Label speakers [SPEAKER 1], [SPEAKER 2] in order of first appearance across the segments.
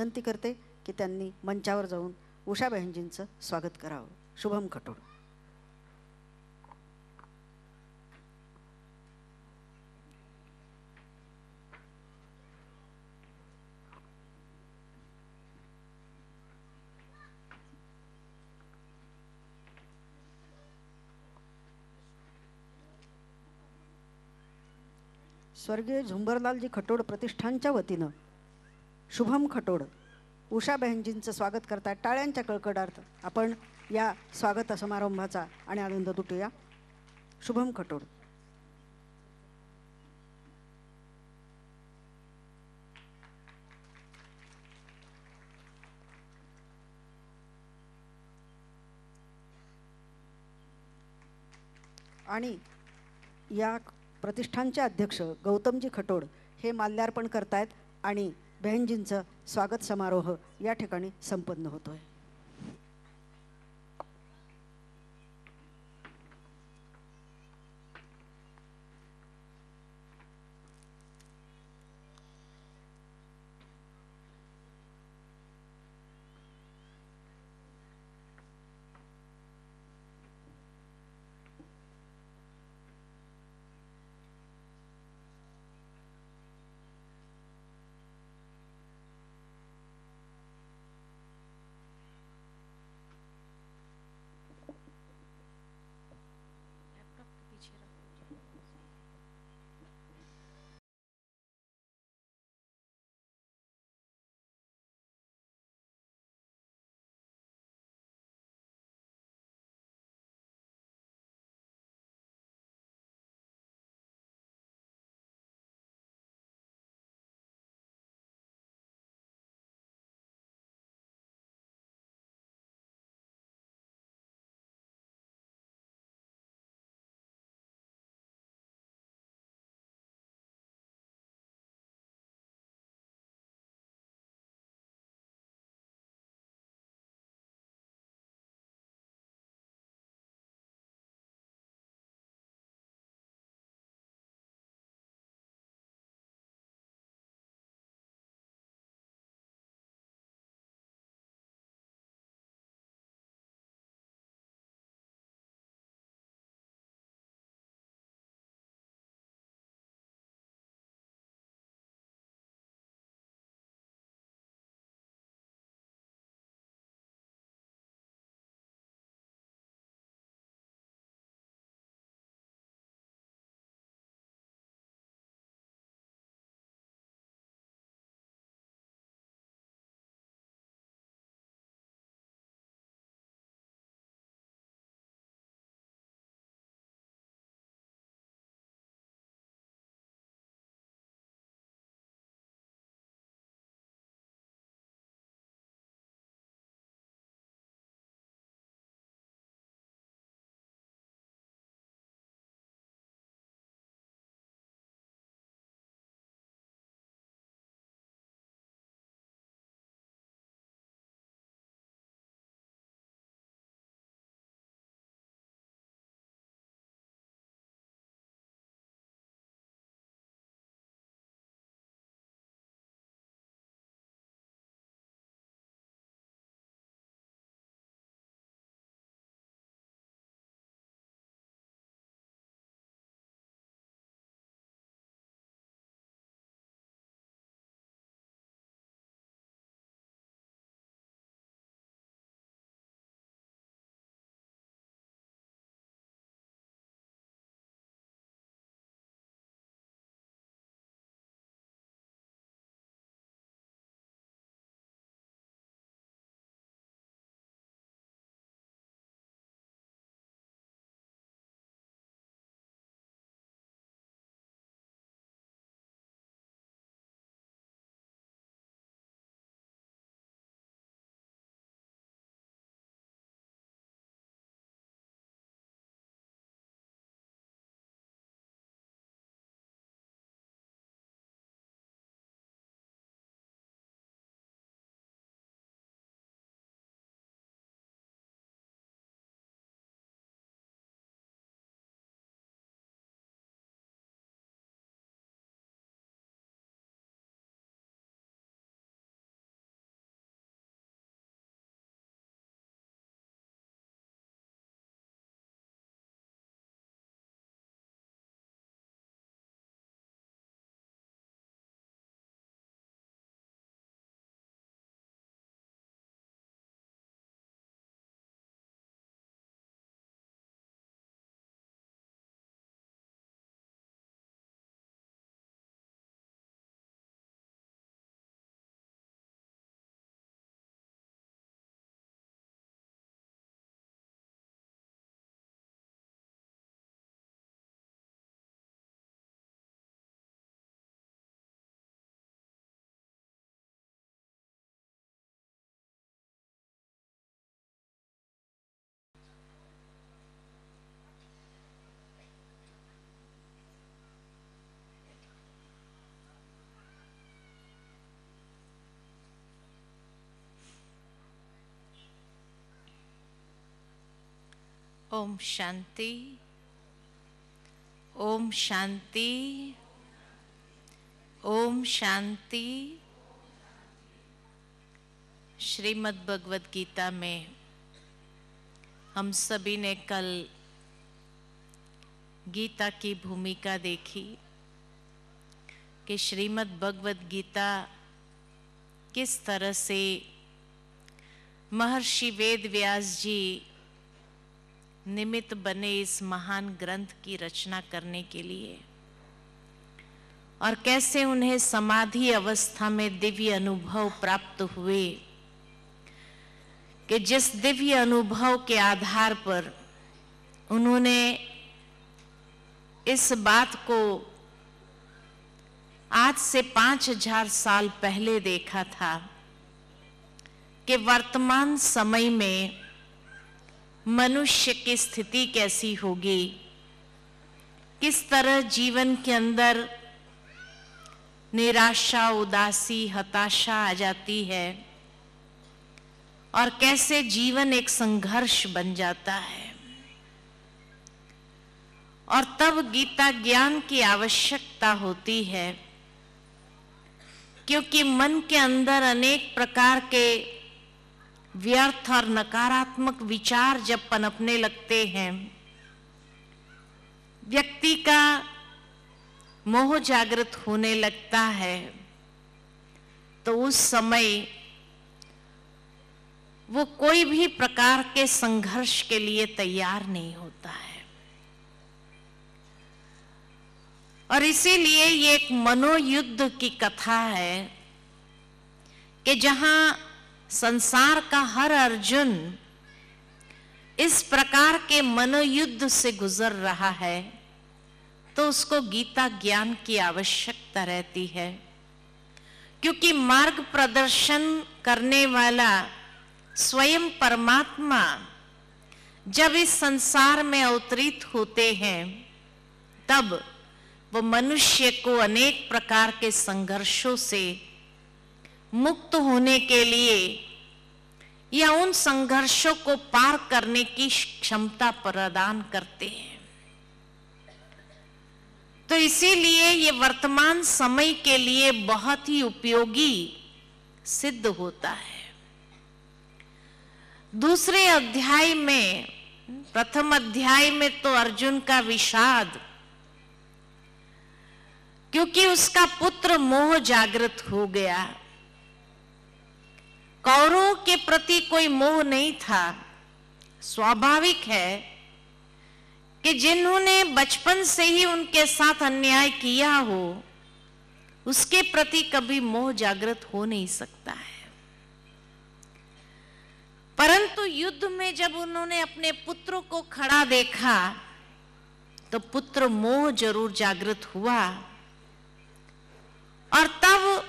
[SPEAKER 1] विनंती करते की त्यांनी मंचावर जाऊन उषा बहिणजींचं स्वागत करावं. शुभम खटोड. स्वर्गीय झुंबरलालजी खटोड प्रतिष्ठानच्या वतीनं शुभम खटोड उषा बहिणजींचं स्वागत करतात. टाळ्यांच्या कडकडार्थ आपण या स्वागत समारंभाचा आणि आनंद लुटूया. शुभम खटोड. आणि या प्रतिष्ठानचे अध्यक्ष गौतमजी खटोड हे माल्यार्पण करतायत आणि बहिणजींचं स्वागत समारोह या ठिकाणी संपन्न होतोय.
[SPEAKER 2] ओम शांति, ओम शांति, ओम शांति। श्रीमद् भगवद गीता में हम सभी ने कल गीता की भूमिका देखी कि श्रीमद् भगवद गीता किस तरह से महर्षि वेद व्यास जी निमित्त बने इस महान ग्रंथ की रचना करने के लिए, और कैसे उन्हें समाधि अवस्था में दिव्य अनुभव प्राप्त हुए कि जिस दिव्य अनुभव के आधार पर उन्होंने इस बात को आज से 5000 साल पहले देखा था कि वर्तमान समय में मनुष्य की स्थिति कैसी होगी, किस तरह जीवन के अंदर निराशा, उदासी, हताशा आ जाती है और कैसे जीवन एक संघर्ष बन जाता है। और तब गीता ज्ञान की आवश्यकता होती है, क्योंकि मन के अंदर अनेक प्रकार के व्यर्थ और नकारात्मक विचार जब पनपने लगते हैं, व्यक्ति का मोह जागृत होने लगता है, तो उस समय वो कोई भी प्रकार के संघर्ष के लिए तैयार नहीं होता है। और इसीलिए ये एक मनोयुद्ध की कथा है कि जहां संसार का हर अर्जुन इस प्रकार के मनोयुद्ध से गुजर रहा है, तो उसको गीता ज्ञान की आवश्यकता रहती है। क्योंकि मार्ग प्रदर्शन करने वाला स्वयं परमात्मा जब इस संसार में अवतरित होते हैं, तब वो मनुष्य को अनेक प्रकार के संघर्षों से मुक्त होने के लिए या उन संघर्षों को पार करने की क्षमता प्रदान करते हैं। तो इसीलिए ये वर्तमान समय के लिए बहुत ही उपयोगी सिद्ध होता है। दूसरे अध्याय में, प्रथम अध्याय में तो अर्जुन का विषाद, क्योंकि उसका पुत्र मोह जागृत हो गया। कौरवों के प्रति कोई मोह नहीं था। स्वाभाविक है कि जिन्होंने बचपन से ही उनके साथ अन्याय किया हो, उसके प्रति कभी मोह जागृत हो नहीं सकता है। परंतु युद्ध में जब उन्होंने अपने पुत्र को खड़ा देखा, तो पुत्र मोह जरूर जागृत हुआ, और तब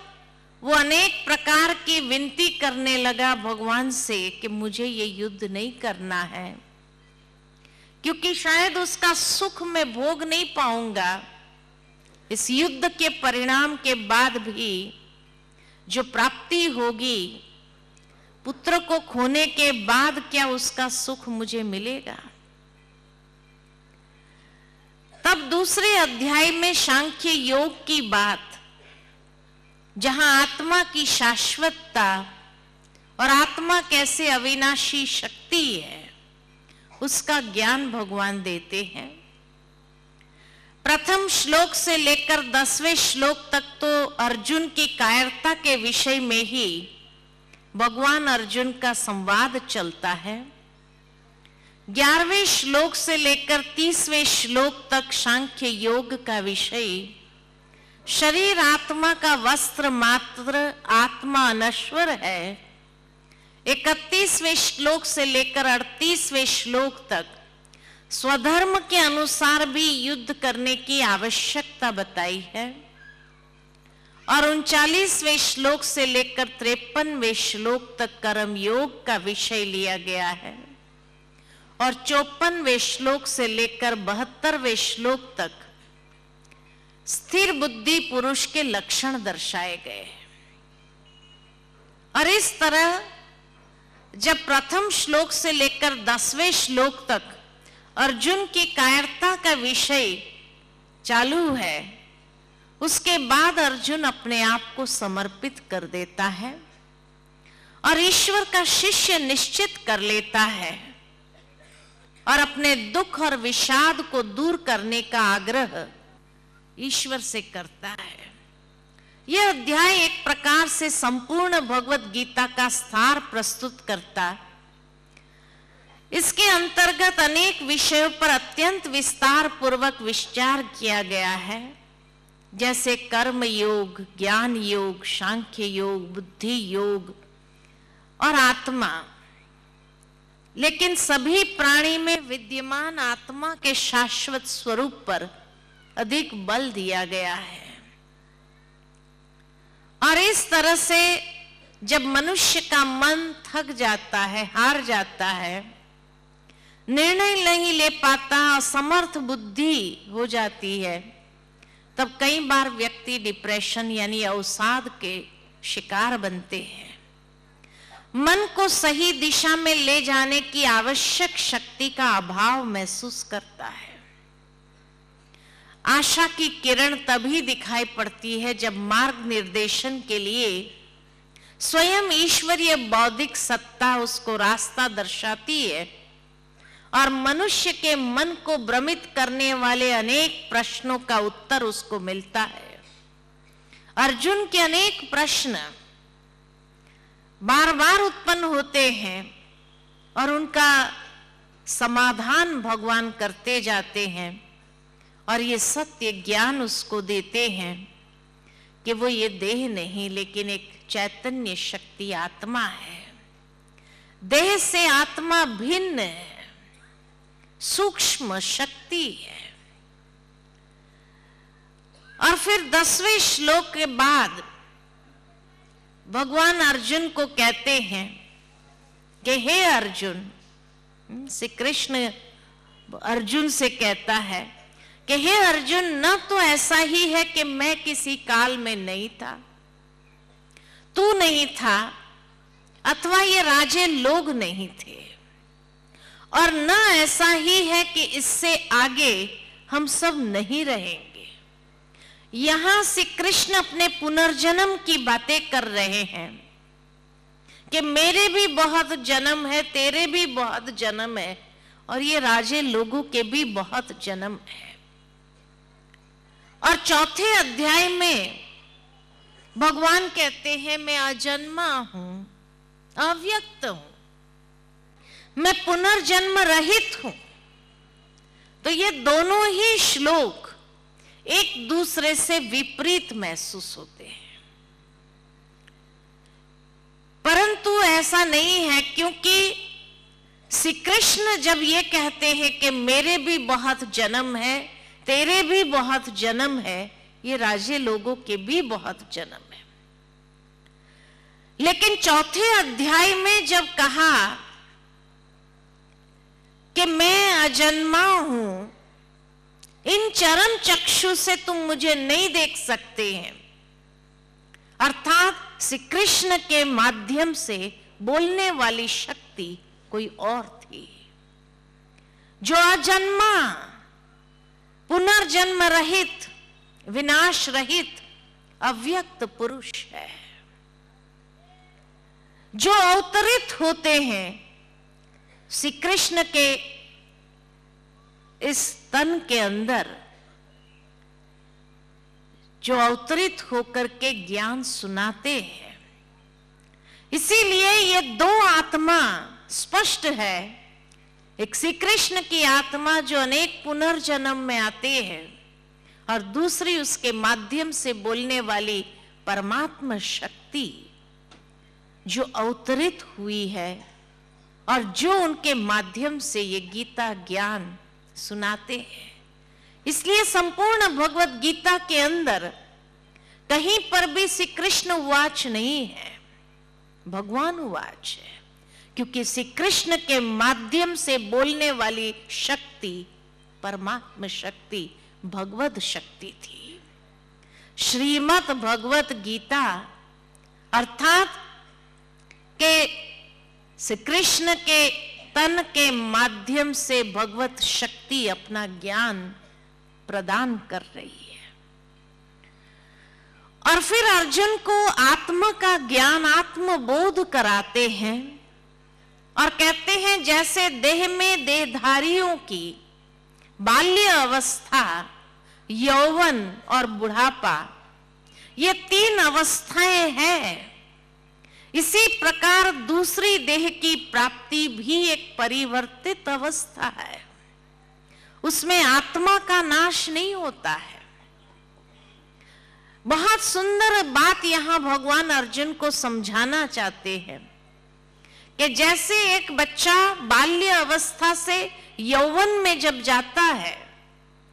[SPEAKER 2] वो अनेक प्रकार की विनती करने लगा भगवान से कि मुझे ये युद्ध नहीं करना है, क्योंकि शायद उसका सुख मैं भोग नहीं पाऊंगा। इस युद्ध के परिणाम के बाद भी जो प्राप्ति होगी, पुत्र को खोने के बाद क्या उसका सुख मुझे मिलेगा। तब दूसरे अध्याय में सांख्य योग की बात, जहां आत्मा की शाश्वतता और आत्मा कैसे अविनाशी शक्ति है, उसका ज्ञान भगवान देते हैं। प्रथम श्लोक से लेकर 10वें श्लोक तक तो अर्जुन की कायरता के विषय में ही भगवान अर्जुन का संवाद चलता है। 11वें श्लोक से लेकर 30वें श्लोक तक सांख्य योग का विषय, शरीर आत्मा का वस्त्र मात्र, आत्मा अनश्वर है। 31वें श्लोक से लेकर 38वें श्लोक तक स्वधर्म के अनुसार भी युद्ध करने की आवश्यकता बताई है, और 39वें श्लोक से लेकर 53वें श्लोक तक कर्म योग का विषय लिया गया है, और 54वें श्लोक से लेकर 72वें श्लोक तक स्थिर बुद्धि पुरुष के लक्षण दर्शाए गए। और इस तरह जब प्रथम श्लोक से लेकर 10वें श्लोक तक अर्जुन की कायरता का विषय चालू है, उसके बाद अर्जुन अपने आप को समर्पित कर देता है और ईश्वर का शिष्य निश्चित कर लेता है और अपने दुख और विषाद को दूर करने का आग्रह ईश्वर से करता है। यह अध्याय एक प्रकार से संपूर्ण भगवत गीता का सार प्रस्तुत करता है। इसके अंतर्गत अनेक विषयों पर अत्यंत विस्तार पूर्वक विचार किया गया है, जैसे कर्म योग, ज्ञान योग, सांख्य योग, बुद्धि योग और आत्मा। लेकिन सभी प्राणी में विद्यमान आत्मा के शाश्वत स्वरूप पर अधिक बल दिया गया है। और इस तरह से जब मनुष्य का मन थक जाता है, हार जाता है, निर्णय नहीं ले पाता, असमर्थ बुद्धि हो जाती है, तब कई बार व्यक्ति डिप्रेशन यानी अवसाद के शिकार बनते हैं। मन को सही दिशा में ले जाने की आवश्यक शक्ति का अभाव महसूस करता है। आशा की किरण तभी दिखाई पड़ती है जब मार्ग निर्देशन के लिए स्वयं ईश्वरीय बौद्धिक सत्ता उसको रास्ता दर्शाती है और मनुष्य के मन को भ्रमित करने वाले अनेक प्रश्नों का उत्तर उसको मिलता है। अर्जुन के अनेक प्रश्न बार बार उत्पन्न होते हैं और उनका समाधान भगवान करते जाते हैं और ये सत्य ज्ञान उसको देते हैं कि वो ये देह नहीं लेकिन एक चैतन्य शक्ति आत्मा है। देह से आत्मा भिन्न है, सूक्ष्म शक्ति है। और फिर 10वें श्लोक के बाद भगवान अर्जुन को कहते हैं कि हे अर्जुन, श्री कृष्ण अर्जुन से कहता है कि हे अर्जुन, न तो ऐसा ही है कि मैं किसी काल में नहीं था, तू नहीं था, अथवा ये राजे लोग नहीं थे, और न ऐसा ही है कि इससे आगे हम सब नहीं रहेंगे। यहां श्री कृष्ण अपने पुनर्जन्म की बातें कर रहे हैं कि मेरे भी बहुत जन्म है, तेरे भी बहुत जन्म है, और ये राजे लोगों के भी बहुत जन्म है। और 4थे अध्याय में भगवान कहते हैं मैं अजन्मा हूं, अव्यक्त हूं, मैं पुनर्जन्म रहित हूं। तो ये दोनों ही श्लोक एक दूसरे से विपरीत महसूस होते हैं, परंतु ऐसा नहीं है, क्योंकि श्री कृष्ण जब ये कहते हैं कि मेरे भी बहुत जन्म है, तेरे भी बहुत जन्म है, ये राजे लोगों के भी बहुत जन्म है। लेकिन 4थे अध्याय में जब कहा कि मैं अजन्मा हूं, इन चरम चक्षु से तुम मुझे नहीं देख सकते हैं, अर्थात श्री कृष्ण के माध्यम से बोलने वाली शक्ति कोई और थी, जो अजन्मा, पुनर्जन्म रहित, विनाश रहित, अव्यक्त पुरुष है। जो अवतरित होते हैं श्री कृष्ण के इस तन के अंदर, जो अवतरित होकर के ज्ञान सुनाते हैं। इसीलिए ये 2 आत्मा स्पष्ट है, एक श्री कृष्ण की आत्मा जो अनेक पुनर्जन्म में आते हैं, और दूसरी उसके माध्यम से बोलने वाली परमात्मा शक्ति जो अवतरित हुई है और जो उनके माध्यम से ये गीता ज्ञान सुनाते हैं। इसलिए संपूर्ण भगवत गीता के अंदर कहीं पर भी श्री कृष्ण उवाच नहीं है, भगवान उवाच है, क्योंकि श्री कृष्ण के माध्यम से बोलने वाली शक्ति परमात्मा शक्ति, भगवत शक्ति थी। श्रीमद् भगवत गीता अर्थात के श्री कृष्ण के तन के माध्यम से भगवत शक्ति अपना ज्ञान प्रदान कर रही है। और फिर अर्जुन को आत्मा का ज्ञान, आत्मबोध कराते हैं और कहते हैं जैसे देह में देहधारियों की बाल्य अवस्था, यौवन और बुढ़ापा, ये 3 अवस्थाएं हैं, इसी प्रकार दूसरी देह की प्राप्ति भी एक परिवर्तित अवस्था है। उसमें आत्मा का नाश नहीं होता है। बहुत सुंदर बात यहां भगवान अर्जुन को समझाना चाहते हैं कि जैसे एक बच्चा बाल्य अवस्था से यौवन में जब जाता है,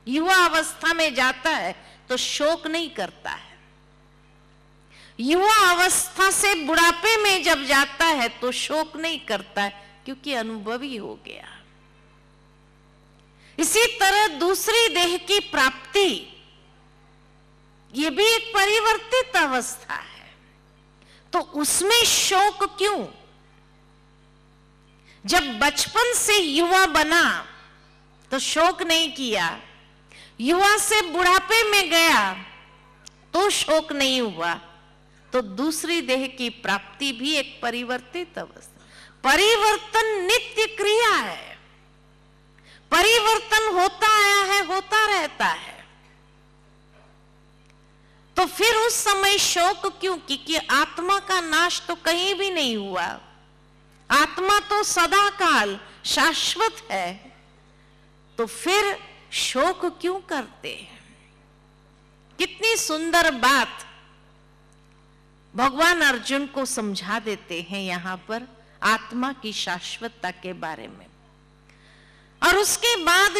[SPEAKER 2] युवा अवस्था में जाता है, तो शोक नहीं करता है। युवा अवस्था से बुढ़ापे में जब जाता है तो शोक नहीं करता है, क्योंकि अनुभवी हो गया। इसी तरह दूसरी देह की प्राप्ति, ये भी एक परिवर्तित अवस्था है, तो उसमें शोक क्यों? जब बचपन से युवा बना तो शोक नहीं किया, युवा से बुढ़ापे में गया तो शोक नहीं हुआ। तो दूसरी देह की प्राप्ति भी एक परिवर्तित अवस्था। परिवर्तन नित्य क्रिया है, परिवर्तन होता आया है, होता रहता है। तो फिर उस समय शोक क्यों? क्योंकि आत्मा का नाश तो कहीं भी नहीं हुआ, आत्मा तो सदा काल शाश्वत है, तो फिर शोक क्यों करते हैं? कितनी सुंदर बात भगवान अर्जुन को समझा देते हैं यहां पर आत्मा की शाश्वतता के बारे में। और उसके बाद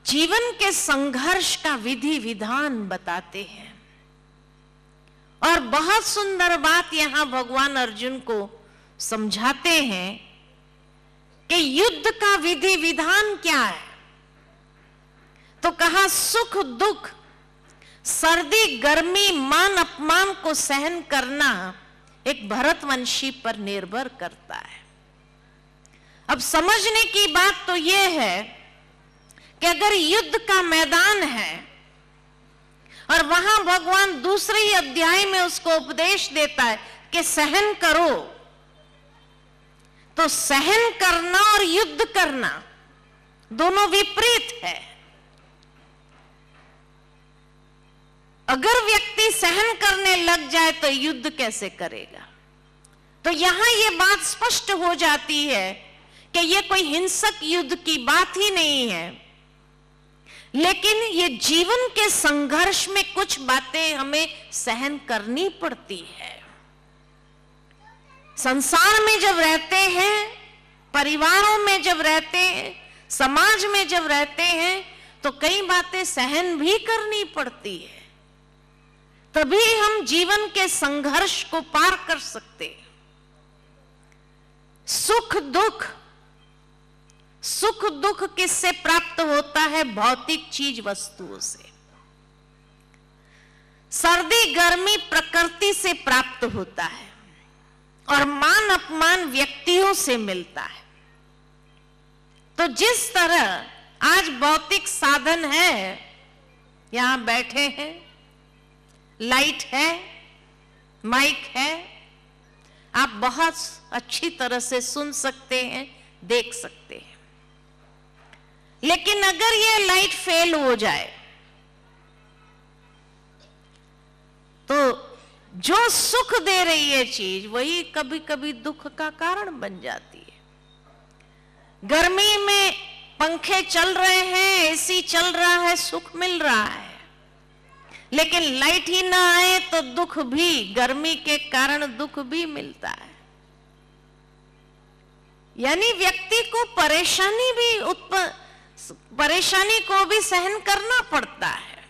[SPEAKER 2] जीवन के संघर्ष का विधि विधान बताते हैं। और बहुत सुंदर बात यहां भगवान अर्जुन को समझाते हैं कि युद्ध का विधि विधान क्या है। तो कहा सुख दुख, सर्दी गर्मी, मान अपमान को सहन करना एक भरतवंशी पर निर्भर करता है। अब समझने की बात तो यह है कि अगर युद्ध का मैदान है और वहां भगवान दूसरे ही अध्याय में उसको उपदेश देता है कि सहन करो, तो सहन करना और युद्ध करना दोनों विपरीत है। अगर व्यक्ति सहन करने लग जाए तो युद्ध कैसे करेगा? तो यहां यह बात स्पष्ट हो जाती है कि यह कोई हिंसक युद्ध की बात ही नहीं है, लेकिन ये जीवन के संघर्ष में कुछ बातें हमें सहन करनी पड़ती है। संसार में जब रहते हैं, परिवारों में जब रहते हैं, समाज में जब रहते हैं, तो कई बातें सहन भी करनी पड़ती है, तभी हम जीवन के संघर्ष को पार कर सकते हैं। सुख दुख, सुख दुख किससे प्राप्त होता है? भौतिक चीज वस्तुओं से। सर्दी गर्मी प्रकृति से प्राप्त होता है और मान अपमान व्यक्तियों से मिलता है। तो जिस तरह आज भौतिक साधन है, यहां बैठे हैं, लाइट है, माइक है, आप बहुत अच्छी तरह से सुन सकते हैं, देख सकते हैं। लेकिन अगर यह लाइट फेल हो जाए तो जो सुख दे रही है चीज, वही कभी कभी दुख का कारण बन जाती है। गर्मी में पंखे चल रहे हैं, एसी चल रहा है, सुख मिल रहा है, लेकिन लाइट ही ना आए तो दुख भी, गर्मी के कारण दुख भी मिलता है। यानी व्यक्ति को परेशानी को भी सहन करना पड़ता है।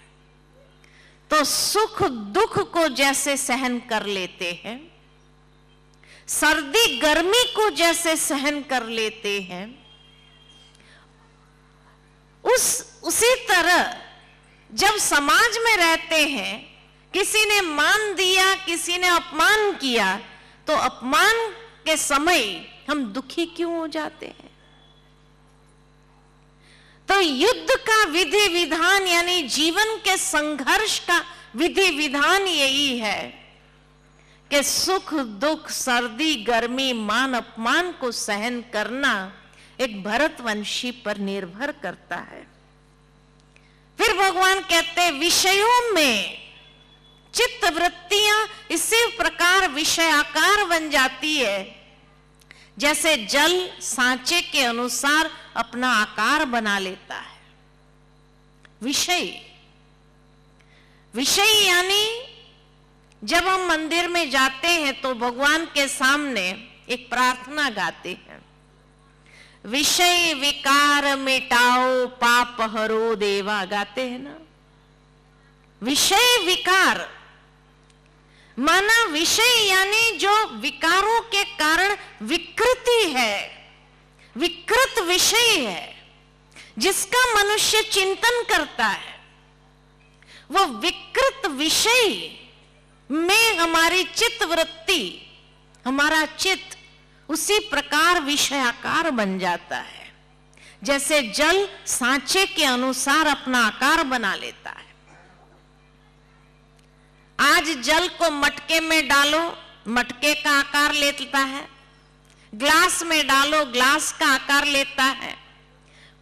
[SPEAKER 2] तो सुख दुख को जैसे सहन कर लेते हैं, सर्दी गर्मी को जैसे सहन कर लेते हैं, उसी तरह जब समाज में रहते हैं, किसी ने मान दिया, किसी ने अपमान किया, तो अपमान के समय हम दुखी क्यों हो जाते हैं? तो युद्ध का विधि विधान यानी जीवन के संघर्ष का विधि विधान यही है कि सुख दुख सर्दी गर्मी मान अपमान को सहन करना एक भरतवंशी पर निर्भर करता है। फिर भगवान कहते हैं विषयों में चित्त वृत्तियां इसी प्रकार विषयाकार बन जाती है जैसे जल सांचे के अनुसार अपना आकार बना लेता है। विषय विषय यानी जब हम मंदिर में जाते हैं तो भगवान के सामने एक प्रार्थना गाते हैं, विषय विकार मिटाओ पाप हरो देवा, गाते हैं ना। विषय विकार माना विषय यानी जो विकारों के कारण विकृति है, विकृत विषय है जिसका मनुष्य चिंतन करता है, वो विकृत विषय में हमारी चित्त वृत्ति, हमारा चित्त उसी प्रकार विषयाकार बन जाता है जैसे जल सांचे के अनुसार अपना आकार बना लेता है। आज जल को मटके में डालो, मटके का आकार लेता है, ग्लास में डालो, ग्लास का आकार लेता है,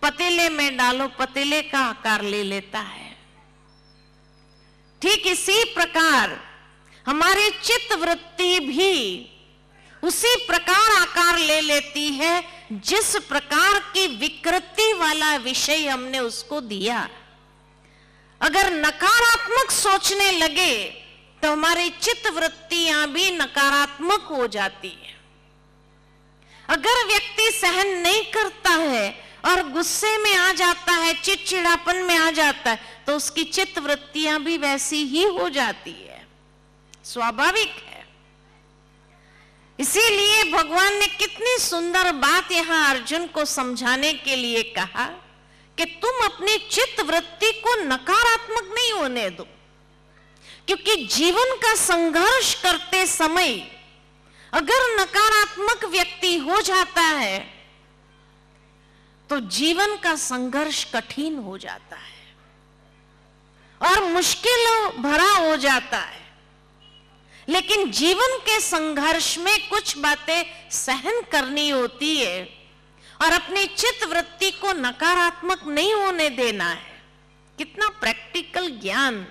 [SPEAKER 2] पतीले में डालो, पतीले का आकार ले लेता है। ठीक इसी प्रकार हमारी चित्त वृत्ति भी उसी प्रकार आकार ले लेती है जिस प्रकार की विकृति वाला विषय हमने उसको दिया। अगर नकारात्मक सोचने लगे तो हमारी चित्त वृत्तियां भी नकारात्मक हो जाती है। अगर व्यक्ति सहन नहीं करता है और गुस्से में आ जाता है, चिड़चिड़ापन में आ जाता है, तो उसकी चित्त वृत्तियां भी वैसी ही हो जाती है, स्वाभाविक है। इसीलिए भगवान ने कितनी सुंदर बात यहां अर्जुन को समझाने के लिए कहा कि तुम अपनी चित्त वृत्ति को नकारात्मक नहीं होने दो, क्योंकि जीवन का संघर्ष करते समय अगर नकारात्मक व्यक्ति हो जाता है तो जीवन का संघर्ष कठिन हो जाता है और मुश्किल भरा हो जाता है। लेकिन जीवन के संघर्ष में कुछ बातें सहन करनी होती है और अपनी चित्त वृत्ति को नकारात्मक नहीं होने देना है। कितना प्रैक्टिकल ज्ञान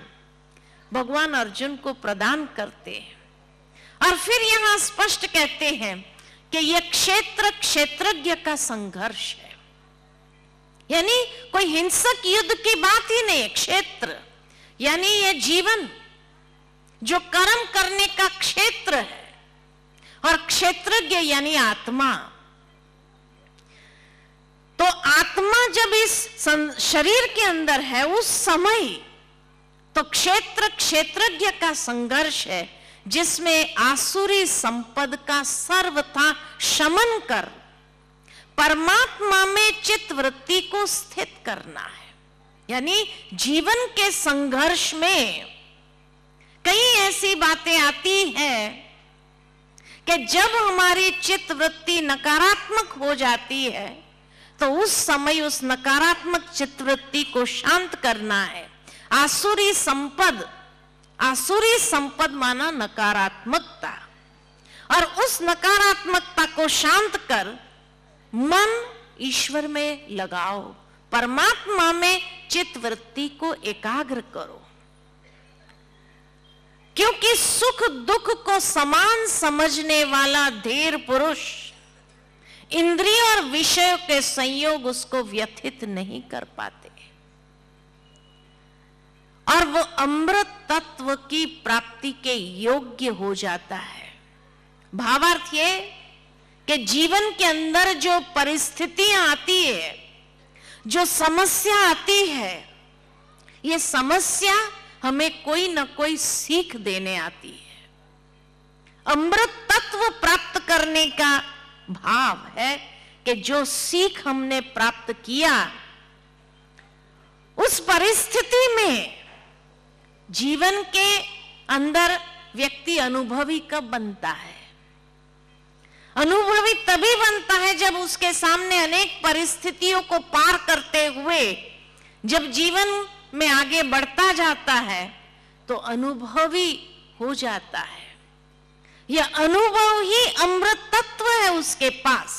[SPEAKER 2] भगवान अर्जुन को प्रदान करते हैं। और फिर यहां स्पष्ट कहते हैं कि यह क्षेत्र क्षेत्रज्ञ का संघर्ष है, यानी कोई हिंसक युद्ध की बात ही नहीं है। क्षेत्र यानी यह जीवन जो कर्म करने का क्षेत्र है, और क्षेत्रज्ञ यानी आत्मा। तो आत्मा जब इस शरीर के अंदर है उस समय तो क्षेत्र क्षेत्रज्ञ का संघर्ष है जिसमें आसुरी संपद का सर्वथा शमन कर परमात्मा में चित्त वृत्ति को स्थित करना है। यानी जीवन के संघर्ष में कई ऐसी बातें आती हैं कि जब हमारी चित्त वृत्ति नकारात्मक हो जाती है तो उस समय उस नकारात्मक चित्त वृत्ति को शांत करना है। आसुरी संपद माना नकारात्मकता, और उस नकारात्मकता को शांत कर मन ईश्वर में लगाओ, परमात्मा में चित्त वृत्ति को एकाग्र करो। क्योंकि सुख दुख को समान समझने वाला धीर पुरुष इंद्रिय और विषयों के संयोग उसको व्यथित नहीं कर पाते और वो अमृत तत्व की प्राप्ति के योग्य हो जाता है। भावार्थ ये कि जीवन के अंदर जो परिस्थितियां आती है, जो समस्या आती है, ये समस्या हमें कोई ना कोई सीख देने आती है। अमृत तत्व प्राप्त करने का भाव है कि जो सीख हमने प्राप्त किया उस परिस्थिति में जीवन के अंदर व्यक्ति अनुभवी कब बनता है? अनुभवी तभी बनता है जब उसके सामने अनेक परिस्थितियों को पार करते हुए जब जीवन में आगे बढ़ता जाता है तो अनुभवी हो जाता है। यह अनुभव ही अमृत तत्व है उसके पास।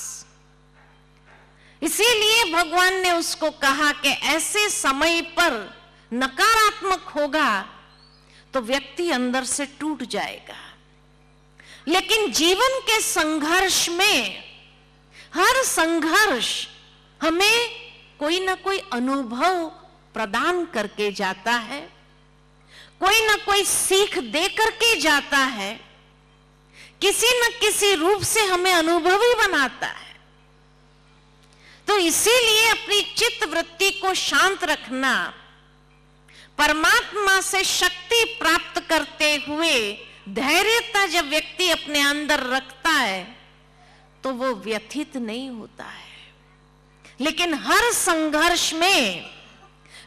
[SPEAKER 2] इसीलिए भगवान ने उसको कहा कि ऐसे समय पर नकारात्मक होगा तो व्यक्ति अंदर से टूट जाएगा, लेकिन जीवन के संघर्ष में हर संघर्ष हमें कोई ना कोई अनुभव प्रदान करके जाता है, कोई ना कोई सीख दे करके जाता है, किसी न किसी रूप से हमें अनुभवी बनाता है। तो इसीलिए अपनी चित्त वृत्ति को शांत रखना, परमात्मा से शक्ति प्राप्त करते हुए धैर्यता जब व्यक्ति अपने अंदर रखता है तो वो व्यथित नहीं होता है, लेकिन हर संघर्ष में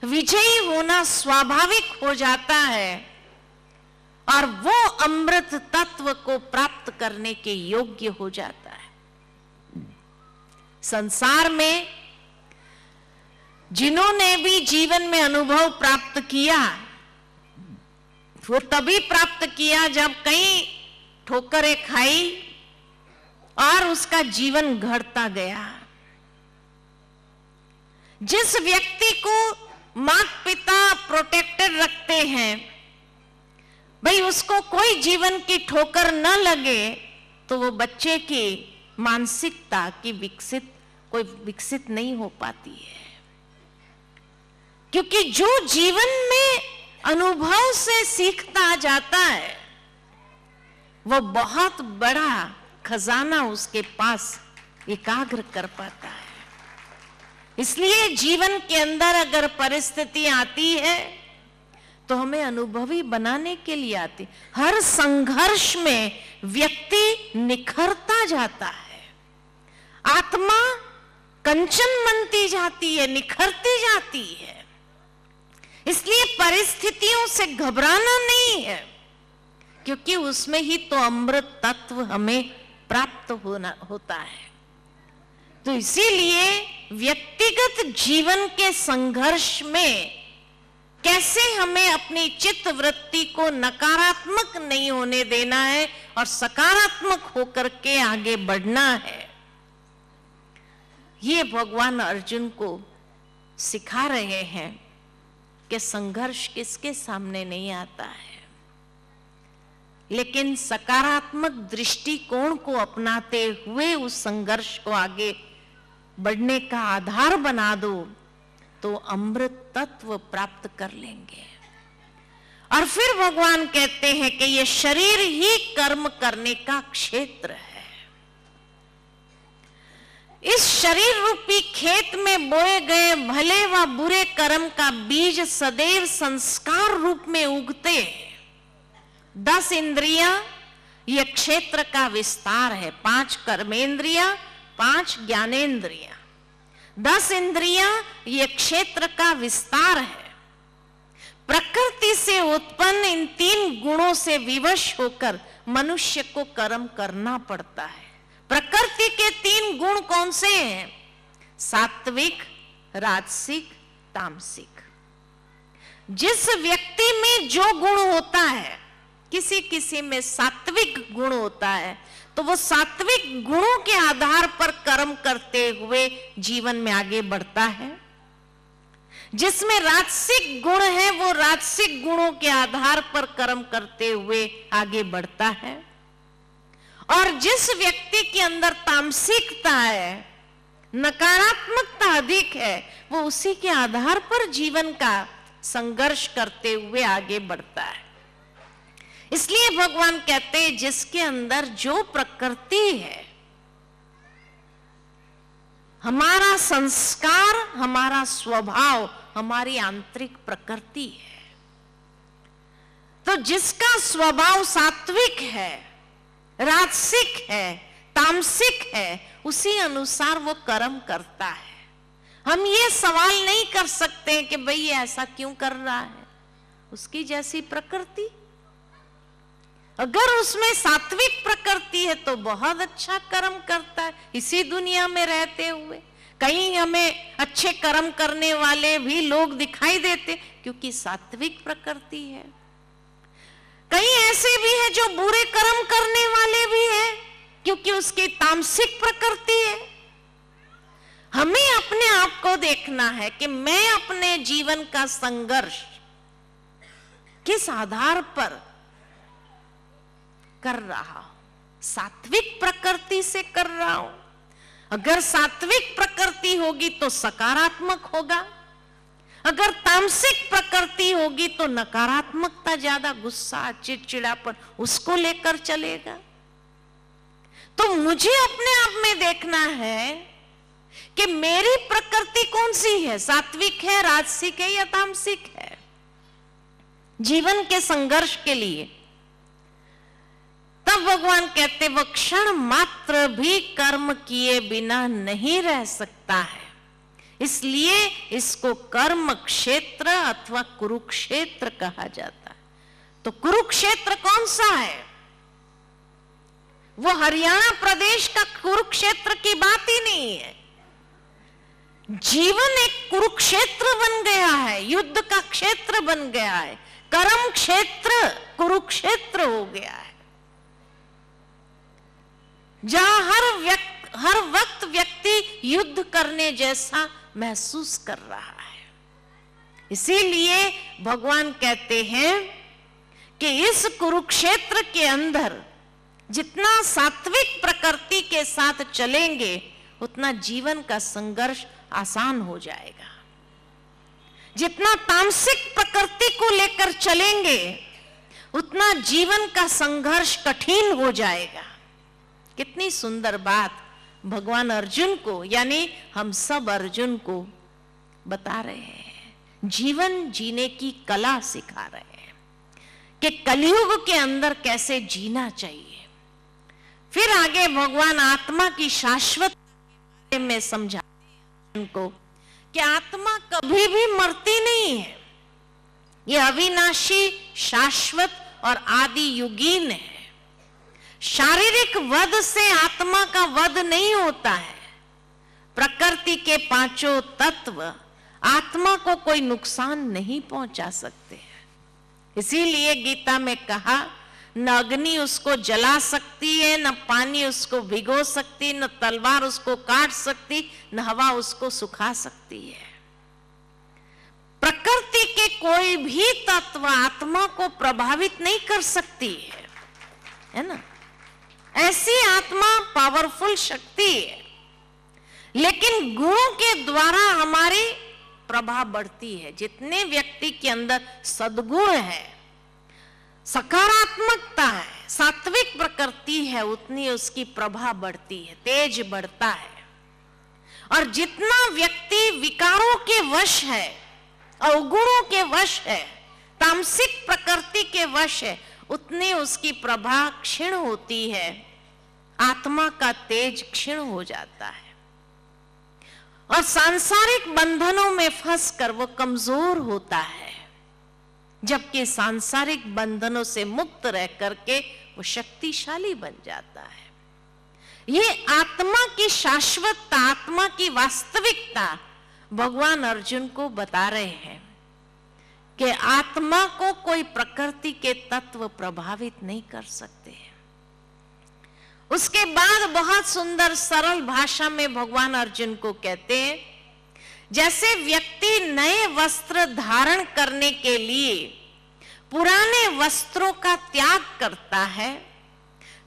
[SPEAKER 2] विजयी होना स्वाभाविक हो जाता है और वो अमृत तत्व को प्राप्त करने के योग्य हो जाता है। संसार में जिन्होंने भी जीवन में अनुभव प्राप्त किया वो तभी प्राप्त किया जब कई ठोकरें खाई और उसका जीवन घटता गया। जिस व्यक्ति को माता पिता प्रोटेक्टेड रखते हैं, भाई उसको कोई जीवन की ठोकर न लगे, तो वो बच्चे की मानसिकता की विकसित नहीं हो पाती है। क्योंकि जो जीवन में अनुभव से सीखता जाता है वो बहुत बड़ा खजाना उसके पास एकाग्र कर पाता है। इसलिए जीवन के अंदर अगर परिस्थिति आती है तो हमें अनुभवी बनाने के लिए आती। हर संघर्ष में व्यक्ति निखरता जाता है, आत्मा कंचन बनती जाती है, निखरती जाती है। इसलिए परिस्थितियों से घबराना नहीं है, क्योंकि उसमें ही तो अमृत तत्व हमें प्राप्त होता है। तो इसीलिए व्यक्तिगत जीवन के संघर्ष में कैसे हमें अपनी चित्त वृत्ति को नकारात्मक नहीं होने देना है और सकारात्मक होकर के आगे बढ़ना है, ये भगवान अर्जुन को सिखा रहे हैं कि संघर्ष किसके सामने नहीं आता है, लेकिन सकारात्मक दृष्टिकोण को अपनाते हुए उस संघर्ष को आगे बढ़ने का आधार बना दो तो अमृत तत्व प्राप्त कर लेंगे। और फिर भगवान कहते हैं कि ये शरीर ही कर्म करने का क्षेत्र है। इस शरीर रूपी खेत में बोए गए भले व बुरे कर्म का बीज सदैव संस्कार रूप में उगते हैं। 10 इंद्रियां ये क्षेत्र का विस्तार है, 5 कर्मेंद्रियां, 5 ज्ञानेंद्रियां। 10 इंद्रियां ये क्षेत्र का विस्तार है। प्रकृति से उत्पन्न इन 3 गुणों से विवश होकर मनुष्य को कर्म करना पड़ता है। प्रकृति के 3 गुण कौन से हैं? सात्विक, राजसिक, तामसिक। जिस व्यक्ति में जो गुण होता है, किसी किसी में सात्विक गुण होता है, तो वो सात्विक गुणों के आधार पर कर्म करते हुए जीवन में आगे बढ़ता है। जिसमें राजसिक गुण है वो राजसिक गुणों के आधार पर कर्म करते हुए आगे बढ़ता है। और जिस व्यक्ति के अंदर तामसिकता है, नकारात्मकता अधिक है, वो उसी के आधार पर जीवन का संघर्ष करते हुए आगे बढ़ता है। इसलिए भगवान कहते हैं जिसके अंदर जो प्रकृति है, हमारा संस्कार, हमारा स्वभाव, हमारी आंतरिक प्रकृति है, तो जिसका स्वभाव सात्विक है, राजसिक है, तामसिक है, उसी अनुसार वो कर्म करता है। हम ये सवाल नहीं कर सकते कि भाई ऐसा क्यों कर रहा है, उसकी जैसी प्रकृति। अगर उसमें सात्विक प्रकृति है तो बहुत अच्छा कर्म करता है इसी दुनिया में रहते हुए। कहीं हमें अच्छे कर्म करने वाले भी लोग दिखाई देते क्योंकि सात्विक प्रकृति है। कई ऐसे भी हैं जो बुरे कर्म करने वाले भी हैं क्योंकि उसकी तामसिक प्रकृति है। हमें अपने आप को देखना है कि मैं अपने जीवन का संघर्ष किस आधार पर कर रहा हूं, सात्विक प्रकृति से कर रहा हूं। अगर सात्विक प्रकृति होगी तो सकारात्मक होगा, अगर तामसिक प्रकृति होगी तो नकारात्मकता ज्यादा, गुस्सा, चिड़चिड़ापन उसको लेकर चलेगा। तो मुझे अपने आप में देखना है कि मेरी प्रकृति कौन सी है, सात्विक है, राजसिक है या तामसिक है। जीवन के संघर्ष के लिए तब भगवान कहते वह क्षण मात्र भी कर्म किए बिना नहीं रह सकता है, इसलिए इसको कर्म क्षेत्र अथवा कुरुक्षेत्र कहा जाता है। तो कुरुक्षेत्र कौन सा है? वो हरियाणा प्रदेश का कुरुक्षेत्र की बात ही नहीं है। जीवन एक कुरुक्षेत्र बन गया है, युद्ध का क्षेत्र बन गया है, कर्म क्षेत्र कुरुक्षेत्र हो गया है, जहां हर वक्त व्यक्ति युद्ध करने जैसा महसूस कर रहा है। इसीलिए भगवान कहते हैं कि इस कुरुक्षेत्र के अंदर जितना सात्विक प्रकृति के साथ चलेंगे उतना जीवन का संघर्ष आसान हो जाएगा। जितना तामसिक प्रकृति को लेकर चलेंगे उतना जीवन का संघर्ष कठिन हो जाएगा। कितनी सुंदर बात भगवान अर्जुन को, यानी हम सब अर्जुन को बता रहे हैं, जीवन जीने की कला सिखा रहे हैं कि कलयुग के अंदर कैसे जीना चाहिए। फिर आगे भगवान आत्मा की शाश्वत में समझाते हैं उनको कि आत्मा कभी भी मरती नहीं है, ये अविनाशी, शाश्वत और आदि युगीन है। शारीरिक वध से आत्मा का वध नहीं होता है। प्रकृति के पांचों तत्व आत्मा को कोई नुकसान नहीं पहुंचा सकते हैं। इसीलिए गीता में कहा, न अग्नि उसको जला सकती है, न पानी उसको भिगो सकती, न तलवार उसको काट सकती, न हवा उसको सुखा सकती है। प्रकृति के कोई भी तत्व आत्मा को प्रभावित नहीं कर सकती है ना। ऐसी आत्मा पावरफुल शक्ति है, लेकिन गुणों के द्वारा हमारी प्रभा बढ़ती है। जितने व्यक्ति के अंदर सद्गुण है, सकारात्मकता है, सात्विक प्रकृति है, उतनी उसकी प्रभा बढ़ती है, तेज बढ़ता है। और जितना व्यक्ति विकारों के वश है, अवगुणों के वश है, तामसिक प्रकृति के वश है, उतनी उसकी प्रभा क्षीण होती है, आत्मा का तेज क्षीण हो जाता है और सांसारिक बंधनों में फंसकर वो कमजोर होता है। जबकि सांसारिक बंधनों से मुक्त रह करके वो शक्तिशाली बन जाता है। ये आत्मा की शाश्वतता, आत्मा की वास्तविकता भगवान अर्जुन को बता रहे हैं कि आत्मा को कोई प्रकृति के तत्व प्रभावित नहीं कर सकते हैं। उसके बाद बहुत सुंदर सरल भाषा में भगवान अर्जुन को कहते हैं, जैसे व्यक्ति नए वस्त्र धारण करने के लिए पुराने वस्त्रों का त्याग करता है,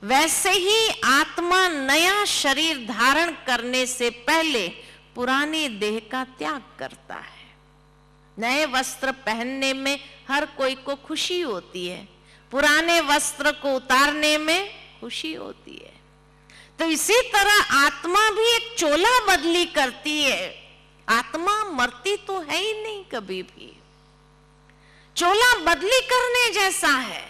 [SPEAKER 2] वैसे ही आत्मा नया शरीर धारण करने से पहले पुराने देह का त्याग करता है। नए वस्त्र पहनने में हर कोई को खुशी होती है, पुराने वस्त्र को उतारने में खुशी होती है। तो इसी तरह आत्मा भी एक चोला बदली करती है। आत्मा मरती तो है ही नहीं कभी भी, चोला बदली करने जैसा है।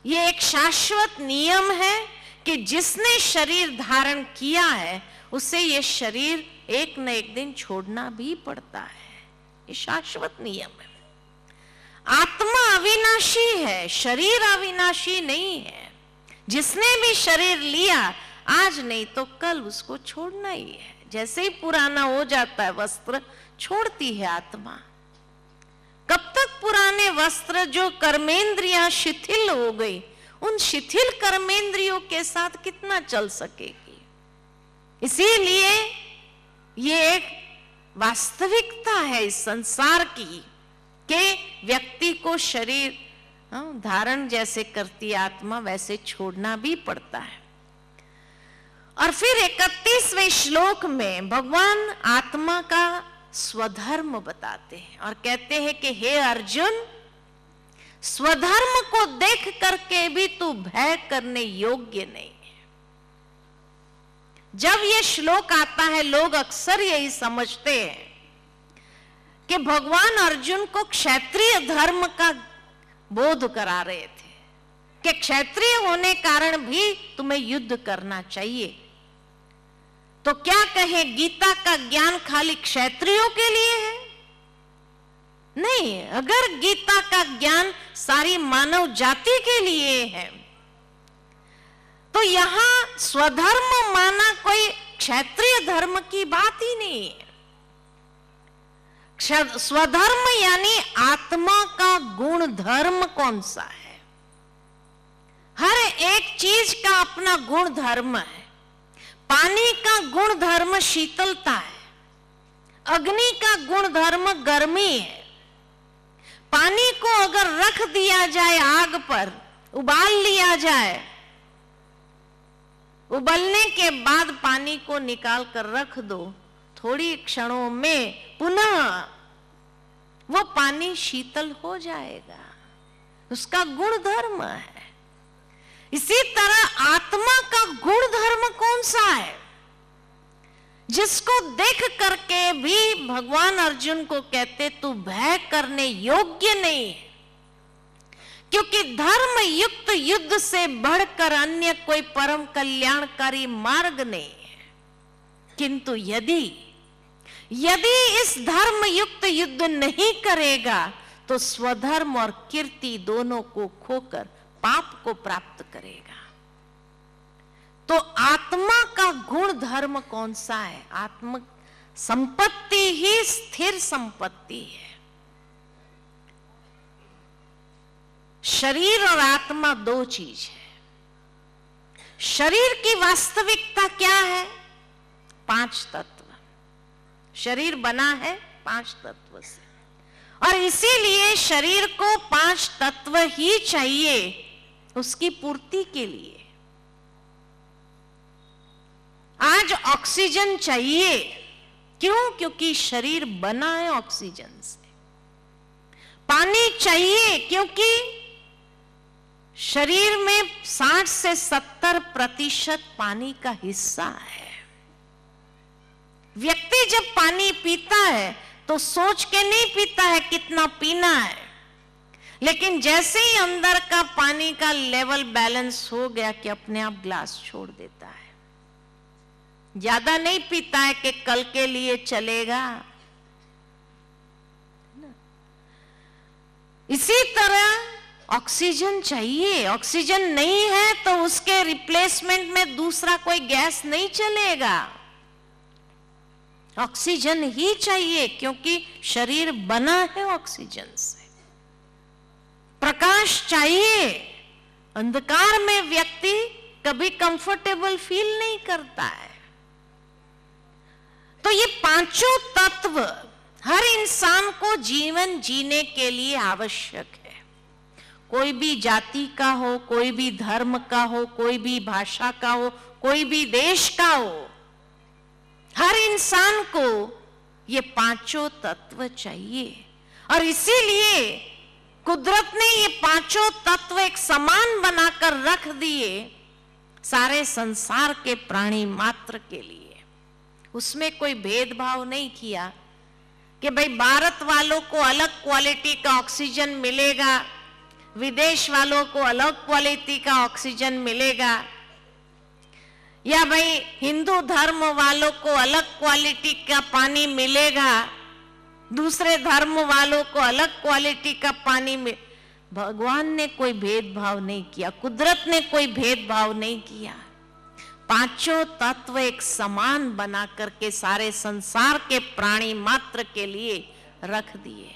[SPEAKER 2] ये एक शाश्वत नियम है कि जिसने शरीर धारण किया है उसे ये शरीर एक न एक दिन छोड़ना भी पड़ता है। ये शाश्वत नियम है। आत्मा अविनाशी है, शरीर अविनाशी नहीं है। जिसने भी शरीर लिया, आज नहीं तो कल उसको छोड़ना ही है। जैसे ही पुराना हो जाता है वस्त्र, छोड़ती है आत्मा। कब तक पुराने वस्त्र, जो कर्मेंद्रियां शिथिल हो गई, उन शिथिल कर्मेंद्रियों के साथ कितना चल सकेगी। इसीलिए ये एक वास्तविकता है इस संसार की कि व्यक्ति को शरीर धारण जैसे करती आत्मा, वैसे छोड़ना भी पड़ता है। और फिर 31वें श्लोक में भगवान आत्मा का स्वधर्म बताते हैं और कहते हैं कि हे अर्जुन, स्वधर्म को देख करके भी तू भय करने योग्य नहीं है। जब ये श्लोक आता है, लोग अक्सर यही समझते हैं कि भगवान अर्जुन को क्षत्रिय धर्म का बोध करा रहे थे कि क्षत्रिय होने कारण भी तुम्हें युद्ध करना चाहिए। तो क्या कहें, गीता का ज्ञान खाली क्षत्रियों के लिए है? नहीं, अगर गीता का ज्ञान सारी मानव जाति के लिए है, तो यहां स्वधर्म माना कोई क्षत्रिय धर्म की बात ही नहीं है। स्वधर्म यानी आत्मा का गुण धर्म कौन सा है? हर एक चीज का अपना गुण धर्म है। पानी का गुण धर्म शीतलता है, अग्नि का गुण धर्म गर्मी है। पानी को अगर रख दिया जाए आग पर, उबाल लिया जाए, उबलने के बाद पानी को निकाल कर रख दो, थोड़ी क्षणों में पुनः वो पानी शीतल हो जाएगा। उसका गुण धर्म है। इसी तरह आत्मा का गुण धर्म कौन सा है, जिसको देख करके भी भगवान अर्जुन को कहते तू भय करने योग्य नहीं है, क्योंकि धर्म युक्त युद्ध से बढ़कर अन्य कोई परम कल्याणकारी मार्ग नहीं है। किंतु यदि इस धर्म युक्त युद्ध नहीं करेगा, तो स्वधर्म और कीर्ति दोनों को खोकर पाप को प्राप्त करेगा। तो आत्मा का गुण धर्म कौन सा है? आत्म संपत्ति ही स्थिर संपत्ति है। शरीर और आत्मा दो चीज है। शरीर की वास्तविकता क्या है? 5 तत्व। शरीर बना है 5 तत्व से, और इसीलिए शरीर को 5 तत्व ही चाहिए उसकी पूर्ति के लिए। आज ऑक्सीजन चाहिए, क्यों? क्योंकि शरीर बना है ऑक्सीजन से। पानी चाहिए, क्योंकि शरीर में 60 से 70% पानी का हिस्सा है। व्यक्ति जब पानी पीता है तो सोच के नहीं पीता है कितना पीना है, लेकिन जैसे ही अंदर का पानी का लेवल बैलेंस हो गया कि अपने आप ग्लास छोड़ देता है। ज्यादा नहीं पीता है कि कल के लिए चलेगा। इसी तरह ऑक्सीजन चाहिए। ऑक्सीजन नहीं है तो उसके रिप्लेसमेंट में दूसरा कोई गैस नहीं चलेगा। ऑक्सीजन ही चाहिए, क्योंकि शरीर बना है ऑक्सीजन से। प्रकाश चाहिए। अंधकार में व्यक्ति कभी कंफर्टेबल फील नहीं करता है। तो ये 5 तत्व हर इंसान को जीवन जीने के लिए आवश्यक है। कोई भी जाति का हो, कोई भी धर्म का हो, कोई भी भाषा का हो, कोई भी देश का हो, हर इंसान को ये 5 तत्व चाहिए। और इसीलिए कुदरत ने ये 5 तत्व एक समान बनाकर रख दिए सारे संसार के प्राणी मात्र के लिए। उसमें कोई भेदभाव नहीं किया कि भाई भारत वालों को अलग क्वालिटी का ऑक्सीजन मिलेगा, विदेश वालों को अलग क्वालिटी का ऑक्सीजन मिलेगा, या भाई हिंदू धर्म वालों को अलग क्वालिटी का पानी मिलेगा। दूसरे धर्म वालों को अलग क्वालिटी का पानी में, भगवान ने कोई भेदभाव नहीं किया, कुदरत ने कोई भेदभाव नहीं किया। पांचों तत्व एक समान बना करके सारे संसार के प्राणी मात्र के लिए रख दिए।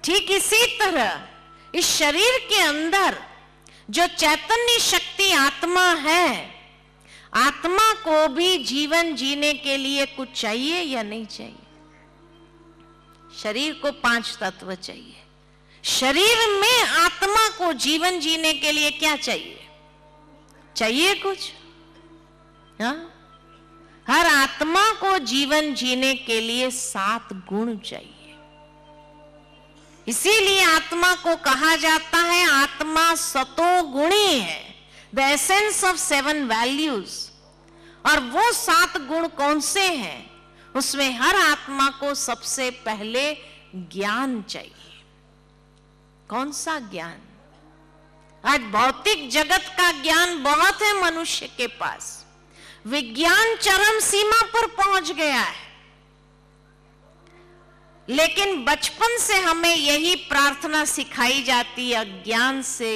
[SPEAKER 2] ठीक इसी तरह इस शरीर के अंदर जो चैतन्य शक्ति आत्मा है, आत्मा को भी जीवन जीने के लिए कुछ चाहिए या नहीं चाहिए? शरीर को 5 तत्व चाहिए। शरीर में आत्मा को जीवन जीने के लिए क्या चाहिए? चाहिए कुछ? हाँ? हर आत्मा को जीवन जीने के लिए 7 गुण चाहिए। इसीलिए आत्मा को कहा जाता है आत्मा सतोगुणी है, द एसेंस ऑफ 7 वैल्यूज। और वो 7 गुण कौन से हैं? उसमें हर आत्मा को सबसे पहले ज्ञान चाहिए। कौन सा ज्ञान? आज भौतिक जगत का ज्ञान बहुत है मनुष्य के पास, विज्ञान चरम सीमा पर पहुंच गया है, लेकिन बचपन से हमें यही प्रार्थना सिखाई जाती है, अज्ञान से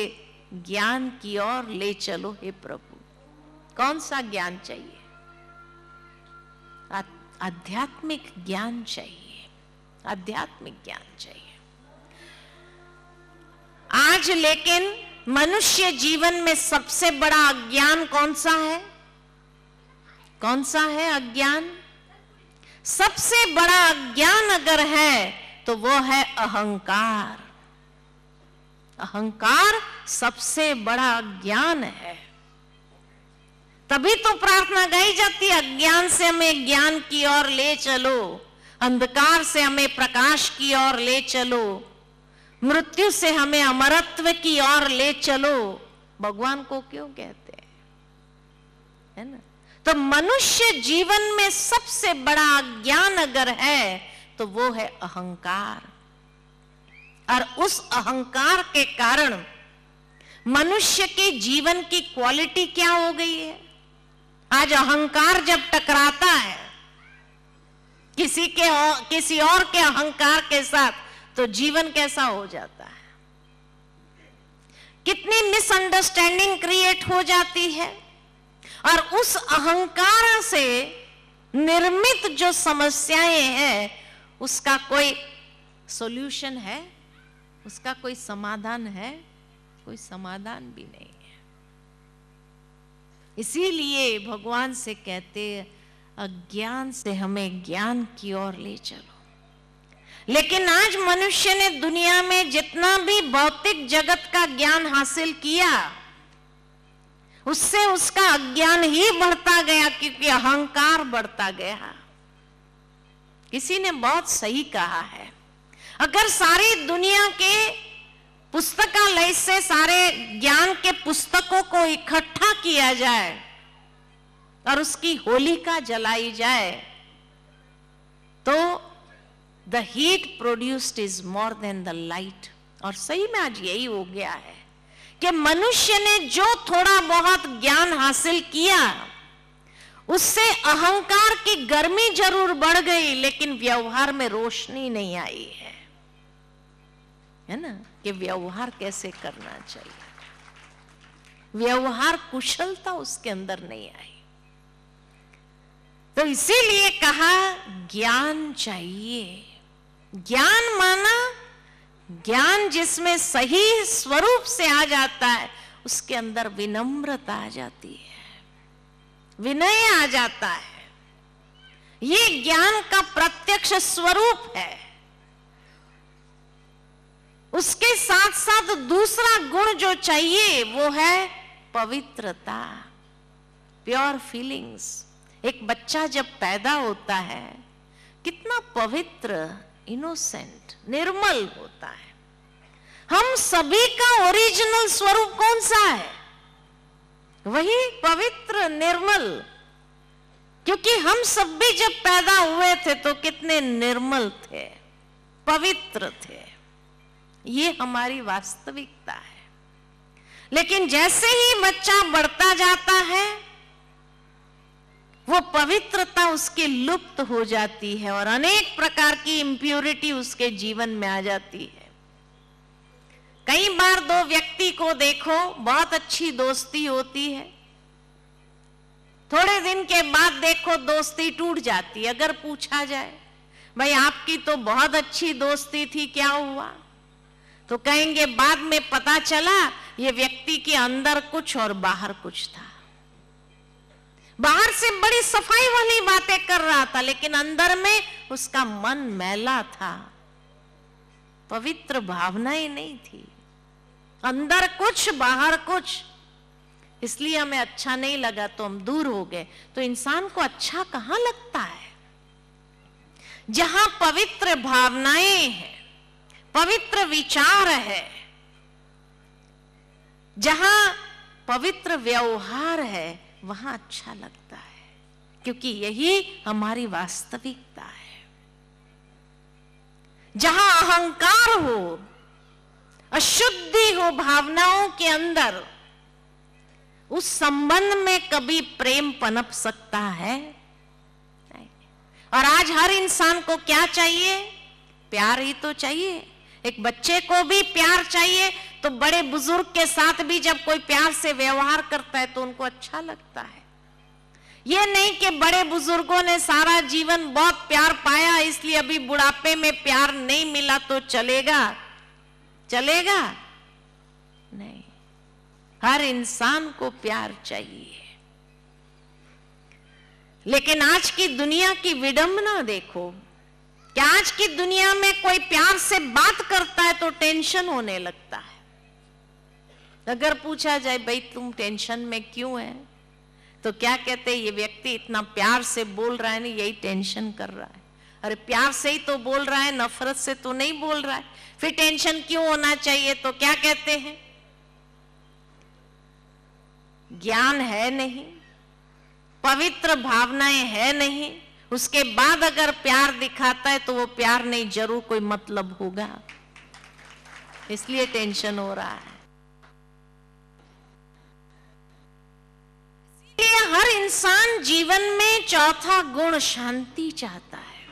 [SPEAKER 2] ज्ञान की ओर ले चलो हे प्रभु। कौन सा ज्ञान चाहिए? आध्यात्मिक ज्ञान चाहिए, आध्यात्मिक ज्ञान चाहिए। आज लेकिन मनुष्य जीवन में सबसे बड़ा अज्ञान कौन सा है? कौन सा है अज्ञान? सबसे बड़ा अज्ञान अगर है तो वो है अहंकार। अहंकार सबसे बड़ा अज्ञान है। तभी तो प्रार्थना गाई जाती है, अज्ञान से हमें ज्ञान की ओर ले चलो, अंधकार से हमें प्रकाश की ओर ले चलो, मृत्यु से हमें अमरत्व की ओर ले चलो। भगवान को क्यों कहते हैं? है ना? तो मनुष्य जीवन में सबसे बड़ा अज्ञान अगर है तो वो है अहंकार। और उस अहंकार के कारण मनुष्य के जीवन की क्वालिटी क्या हो गई है? आज अहंकार जब टकराता है किसी और के अहंकार के साथ, तो जीवन कैसा हो जाता है? कितनी मिसअंडरस्टैंडिंग क्रिएट हो जाती है। और उस अहंकार से निर्मित जो समस्याएं हैं, उसका कोई सॉल्यूशन है? उसका कोई समाधान है? कोई समाधान भी नहीं है। इसीलिए भगवान से कहते हैं, अज्ञान से हमें ज्ञान की ओर ले चलो। लेकिन आज मनुष्य ने दुनिया में जितना भी भौतिक जगत का ज्ञान हासिल किया, उससे उसका अज्ञान ही बढ़ता गया, क्योंकि अहंकार बढ़ता गया। किसी ने बहुत सही कहा है, अगर सारी दुनिया के पुस्तकालय से सारे ज्ञान के पुस्तकों को इकट्ठा किया जाए और उसकी होलिका जलाई जाए, तो the heat produced is more than the light. और सही में आज यही हो गया है कि मनुष्य ने जो थोड़ा बहुत ज्ञान हासिल किया, उससे अहंकार की गर्मी जरूर बढ़ गई, लेकिन व्यवहार में रोशनी नहीं आई है ना, कि व्यवहार कैसे करना चाहिए। व्यवहार कुशलता उसके अंदर नहीं आई। तो इसीलिए कहा ज्ञान चाहिए। ज्ञान माना ज्ञान जिसमें सही स्वरूप से आ जाता है, उसके अंदर विनम्रता आ जाती है, विनय आ जाता है। ये ज्ञान का प्रत्यक्ष स्वरूप है। उसके साथ साथ दूसरा गुण जो चाहिए वो है पवित्रता, प्योर फीलिंग्स। एक बच्चा जब पैदा होता है, कितना पवित्र, इनोसेंट, निर्मल होता है। हम सभी का ओरिजिनल स्वरूप कौन सा है? वही पवित्र, निर्मल। क्योंकि हम सब भी जब पैदा हुए थे तो कितने निर्मल थे, पवित्र थे। ये हमारी वास्तविकता है। लेकिन जैसे ही बच्चा बढ़ता जाता है, वो वो पवित्रता उसकी लुप्त हो जाती है और अनेक प्रकार की इम्प्योरिटी उसके जीवन में आ जाती है। कई बार दो व्यक्ति को देखो, बहुत अच्छी दोस्ती होती है, थोड़े दिन के बाद देखो दोस्ती टूट जाती है। अगर पूछा जाए भाई आपकी तो बहुत अच्छी दोस्ती थी, क्या हुआ? तो कहेंगे बाद में पता चला ये व्यक्ति के अंदर कुछ और बाहर कुछ था। बाहर से बड़ी सफाई वाली बातें कर रहा था, लेकिन अंदर में उसका मन मैला था, पवित्र भावनाएं नहीं थी, अंदर कुछ बाहर कुछ। इसलिए हमें अच्छा नहीं लगा तो हम दूर हो गए। तो इंसान को अच्छा कहां लगता है? जहां पवित्र भावनाएं हैं, पवित्र विचार है, जहां पवित्र व्यवहार है, वहां अच्छा लगता है, क्योंकि यही हमारी वास्तविकता है। जहां अहंकार हो, अशुद्धि हो भावनाओं के अंदर, उस संबंध में कभी प्रेम पनप सकता है? नहीं। और आज हर इंसान को क्या चाहिए? प्यार ही तो चाहिए। एक बच्चे को भी प्यार चाहिए, तो बड़े बुजुर्ग के साथ भी जब कोई प्यार से व्यवहार करता है तो उनको अच्छा लगता है। ये नहीं कि बड़े बुजुर्गों ने सारा जीवन बहुत प्यार पाया, इसलिए अभी बुढ़ापे में प्यार नहीं मिला तो चलेगा। चलेगा नहीं। हर इंसान को प्यार चाहिए। लेकिन आज की दुनिया की विडंबना देखो कि आज की दुनिया में कोई प्यार से बात करता है तो टेंशन होने लगता है। अगर पूछा जाए भाई तुम टेंशन में क्यों है, तो क्या कहते हैं? ये व्यक्ति इतना प्यार से बोल रहा है ना, यही टेंशन कर रहा है। अरे प्यार से ही तो बोल रहा है, नफरत से तो नहीं बोल रहा है, फिर टेंशन क्यों होना चाहिए? तो क्या कहते हैं? ज्ञान है नहीं, पवित्र भावनाएं है नहीं, उसके बाद अगर प्यार दिखाता है तो वो प्यार नहीं, जरूर कोई मतलब होगा, इसलिए टेंशन हो रहा है। इसलिए हर इंसान जीवन में चौथा गुण शांति चाहता है।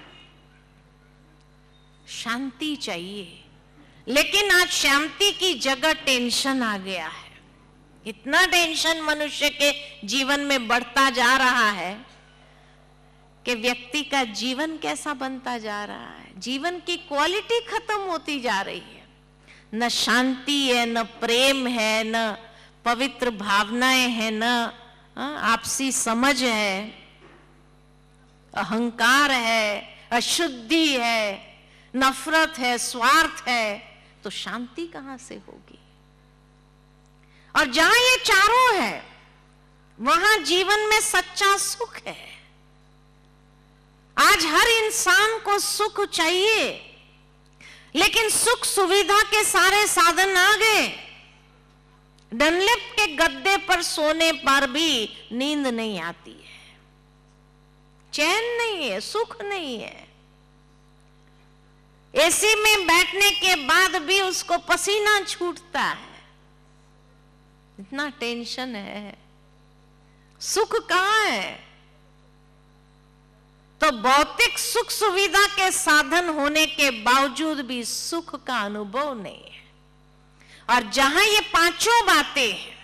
[SPEAKER 2] शांति चाहिए, लेकिन आज शांति की जगह टेंशन आ गया है। इतना टेंशन मनुष्य के जीवन में बढ़ता जा रहा है कि व्यक्ति का जीवन कैसा बनता जा रहा है, जीवन की क्वालिटी खत्म होती जा रही है। न शांति है, न प्रेम है, न पवित्र भावनाएं हैं, न आपसी समझ है, अहंकार है, अशुद्धि है, नफरत है, स्वार्थ है, तो शांति कहां से होगी? और जहां ये चारों है वहां जीवन में सच्चा सुख है। आज हर इंसान को सुख चाहिए, लेकिन सुख सुविधा के सारे साधन आ गए। डनलेप के गद्दे पर सोने पर भी नींद नहीं आती है, चैन नहीं है, सुख नहीं है। एसी में बैठने के बाद भी उसको पसीना छूटता है, इतना टेंशन है। सुख कहां है? तो भौतिक सुख सुविधा के साधन होने के बावजूद भी सुख का अनुभव नहीं है। और जहां ये पांचों बातें हैं,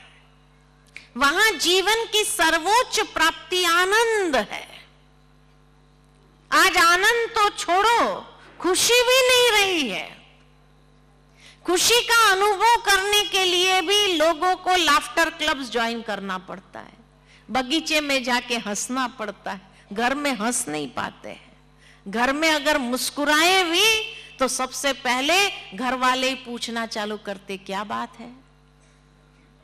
[SPEAKER 2] वहां जीवन की सर्वोच्च प्राप्ति आनंद है। आज आनंद तो छोड़ो, खुशी भी नहीं रही है। खुशी का अनुभव करने के लिए भी लोगों को लाफ्टर क्लब्स ज्वाइन करना पड़ता है, बगीचे में जाके हंसना पड़ता है। घर में हंस नहीं पाते हैं। घर में अगर मुस्कुराए भी तो सबसे पहले घर वाले ही पूछना चालू करते, क्या बात है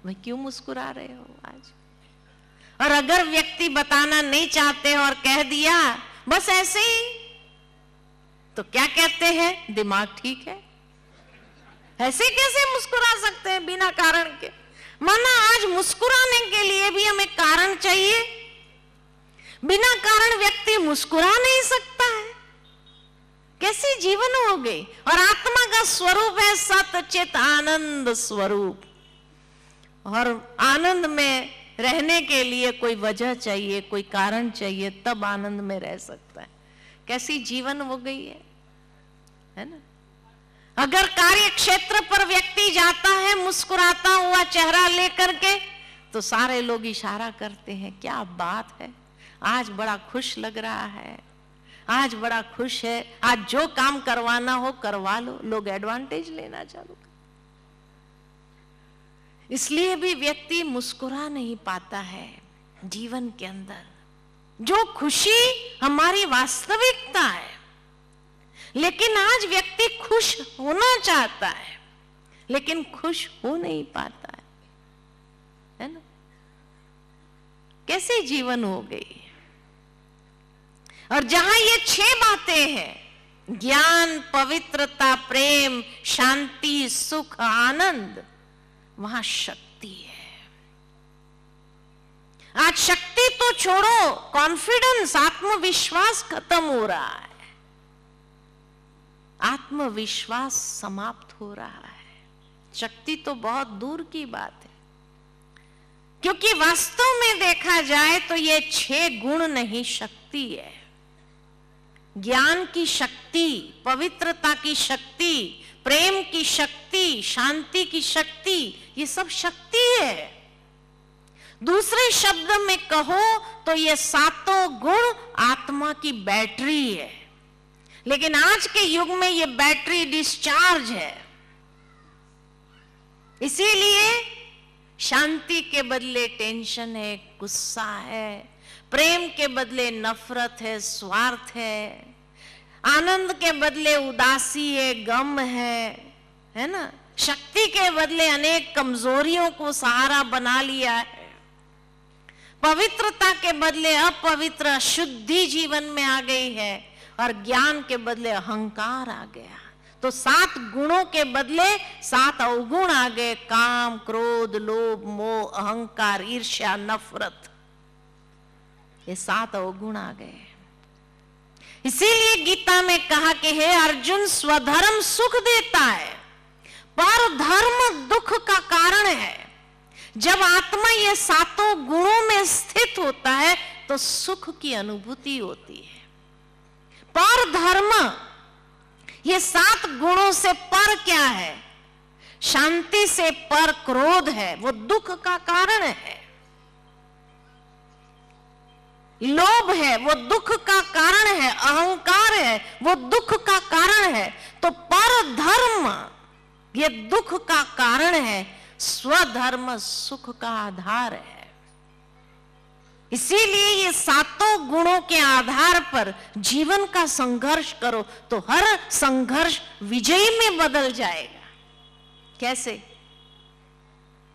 [SPEAKER 2] भाई, क्यों मुस्कुरा रहे हो आज? और अगर व्यक्ति बताना नहीं चाहते और कह दिया बस ऐसे ही, तो क्या कहते हैं? दिमाग ठीक है, ऐसे कैसे मुस्कुरा सकते हैं बिना कारण के? माना आज मुस्कुराने के लिए भी हमें कारण चाहिए, बिना कारण व्यक्ति मुस्कुरा नहीं सकता है। कैसी जीवन हो गई? और आत्मा का स्वरूप है सत चित आनंद स्वरूप, और आनंद में रहने के लिए कोई वजह चाहिए, कोई कारण चाहिए, तब आनंद में रह सकता है। कैसी जीवन हो गई है ना। अगर कार्य क्षेत्र पर व्यक्ति जाता है मुस्कुराता हुआ चेहरा लेकर के, तो सारे लोग इशारा करते हैं, क्या बात है, आज बड़ा खुश लग रहा है, आज बड़ा खुश है, आज जो काम करवाना हो करवा लो। लोग एडवांटेज लेना चालू कर। इसलिए भी व्यक्ति मुस्कुरा नहीं पाता है जीवन के अंदर। जो खुशी हमारी वास्तविकता है, लेकिन आज व्यक्ति खुश होना चाहता है लेकिन खुश हो नहीं पाता है ना। कैसे जीवन हो गई। और जहां ये 6 बातें हैं, ज्ञान, पवित्रता, प्रेम, शांति, सुख, आनंद, वहां शक्ति है। आज शक्ति तो छोड़ो, कॉन्फिडेंस, आत्मविश्वास खत्म हो रहा है। आत्मविश्वास समाप्त हो रहा है। शक्ति तो बहुत दूर की बात है, क्योंकि वास्तव में देखा जाए तो ये 6 गुण नहीं, शक्ति है। ज्ञान की शक्ति, पवित्रता की शक्ति, प्रेम की शक्ति, शांति की शक्ति, ये सब शक्ति है। दूसरे शब्द में कहो तो ये 7 गुण आत्मा की बैटरी है। लेकिन आज के युग में ये बैटरी डिस्चार्ज है। इसीलिए शांति के बदले टेंशन है, गुस्सा है, प्रेम के बदले नफरत है, स्वार्थ है, आनंद के बदले उदासी है, गम है ना। शक्ति के बदले अनेक कमजोरियों को सहारा बना लिया है। पवित्रता के बदले अपवित्र, अशुद्धि जीवन में आ गई है, और ज्ञान के बदले अहंकार आ गया। तो 7 गुणों के बदले 7 अवगुण आ गए, काम, क्रोध, लोभ, मोह, अहंकार, ईर्ष्या, नफरत, ये 7 अवगुण आ गए। इसीलिए गीता में कहा कि हे अर्जुन, स्वधर्म सुख देता है, पर धर्म दुख का कारण है। जब आत्मा ये 7 गुणों में स्थित होता है तो सुख की अनुभूति होती है। पर धर्म, ये 7 गुणों से पर क्या है? शांति से पर क्रोध है, वो दुख का कारण है। लोभ है, वो दुख का कारण है। अहंकार है, वो दुख का कारण है। तो पर धर्म ये दुख का कारण है, स्वधर्म सुख का आधार है। इसीलिए ये 7 गुणों के आधार पर जीवन का संघर्ष करो तो हर संघर्ष विजयी में बदल जाएगा। कैसे?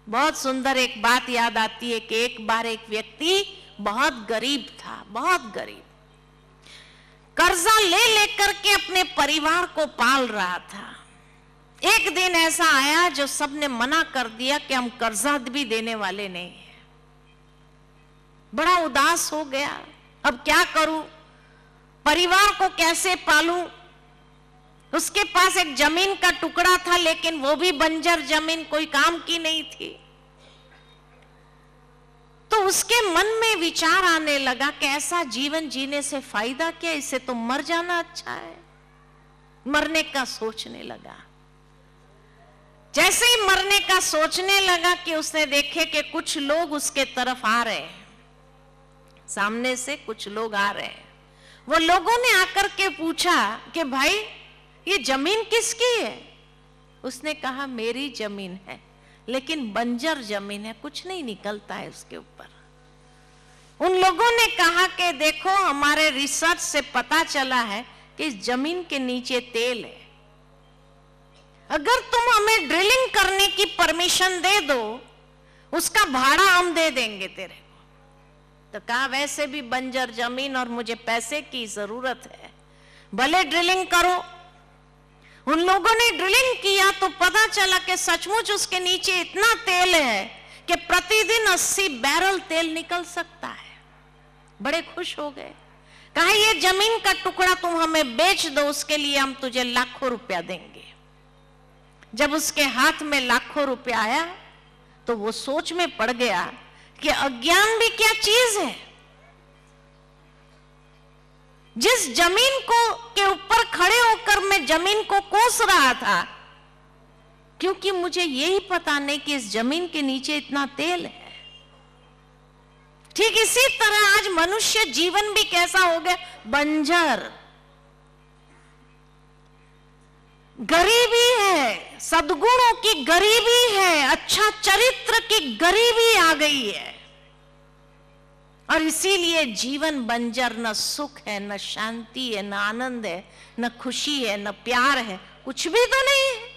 [SPEAKER 2] बहुत सुंदर एक बात याद आती है कि एक बार एक व्यक्ति बहुत गरीब था, बहुत गरीब, कर्जा ले लेकर के अपने परिवार को पाल रहा था। एक दिन ऐसा आया जो सबने मना कर दिया कि हम कर्जा भी देने वाले नहीं हैं। बड़ा उदास हो गया, अब क्या करूं, परिवार को कैसे पालूं। उसके पास एक जमीन का टुकड़ा था, लेकिन वो भी बंजर जमीन, कोई काम की नहीं थी। तो उसके मन में विचार आने लगा कि ऐसा जीवन जीने से फायदा क्या, इससे तो मर जाना अच्छा है। मरने का सोचने लगा। जैसे ही मरने का सोचने लगा कि उसने देखे कि कुछ लोग उसके तरफ आ रहे हैं, सामने से कुछ लोग आ रहे हैं। वो लोगों ने आकर के पूछा कि भाई ये जमीन किसकी है? उसने कहा मेरी जमीन है, लेकिन बंजर जमीन है, कुछ नहीं निकलता है उसके ऊपर। उन लोगों ने कहा कि देखो, हमारे रिसर्च से पता चला है कि इस जमीन के नीचे तेल है। अगर तुम हमें ड्रिलिंग करने की परमिशन दे दो, उसका भाड़ा हम दे देंगे तेरे को। तो कहा वैसे भी बंजर जमीन और मुझे पैसे की जरूरत है, भले ड्रिलिंग करो। उन लोगों ने ड्रिलिंग किया तो पता चला कि सचमुच उसके नीचे इतना तेल है कि प्रतिदिन 80 बैरल तेल निकल सकता है। बड़े खुश हो गए। कहा ये जमीन का टुकड़ा तुम हमें बेच दो, उसके लिए हम तुझे लाखों रुपया देंगे। जब उसके हाथ में लाखों रुपया आया तो वो सोच में पड़ गया कि अज्ञान भी क्या चीज है। जिस जमीन को के ऊपर खड़े होकर मैं जमीन को कोस रहा था, क्योंकि मुझे यही पता नहीं कि इस जमीन के नीचे इतना तेल है। ठीक इसी तरह आज मनुष्य जीवन भी कैसा हो गया, बंजर। गरीबी है, सद्गुणों की गरीबी है, अच्छा चरित्र की गरीबी आ गई है, और इसीलिए जीवन बंजर। न सुख है, न शांति है, न आनंद है, न खुशी है, न प्यार है, कुछ भी तो नहीं है।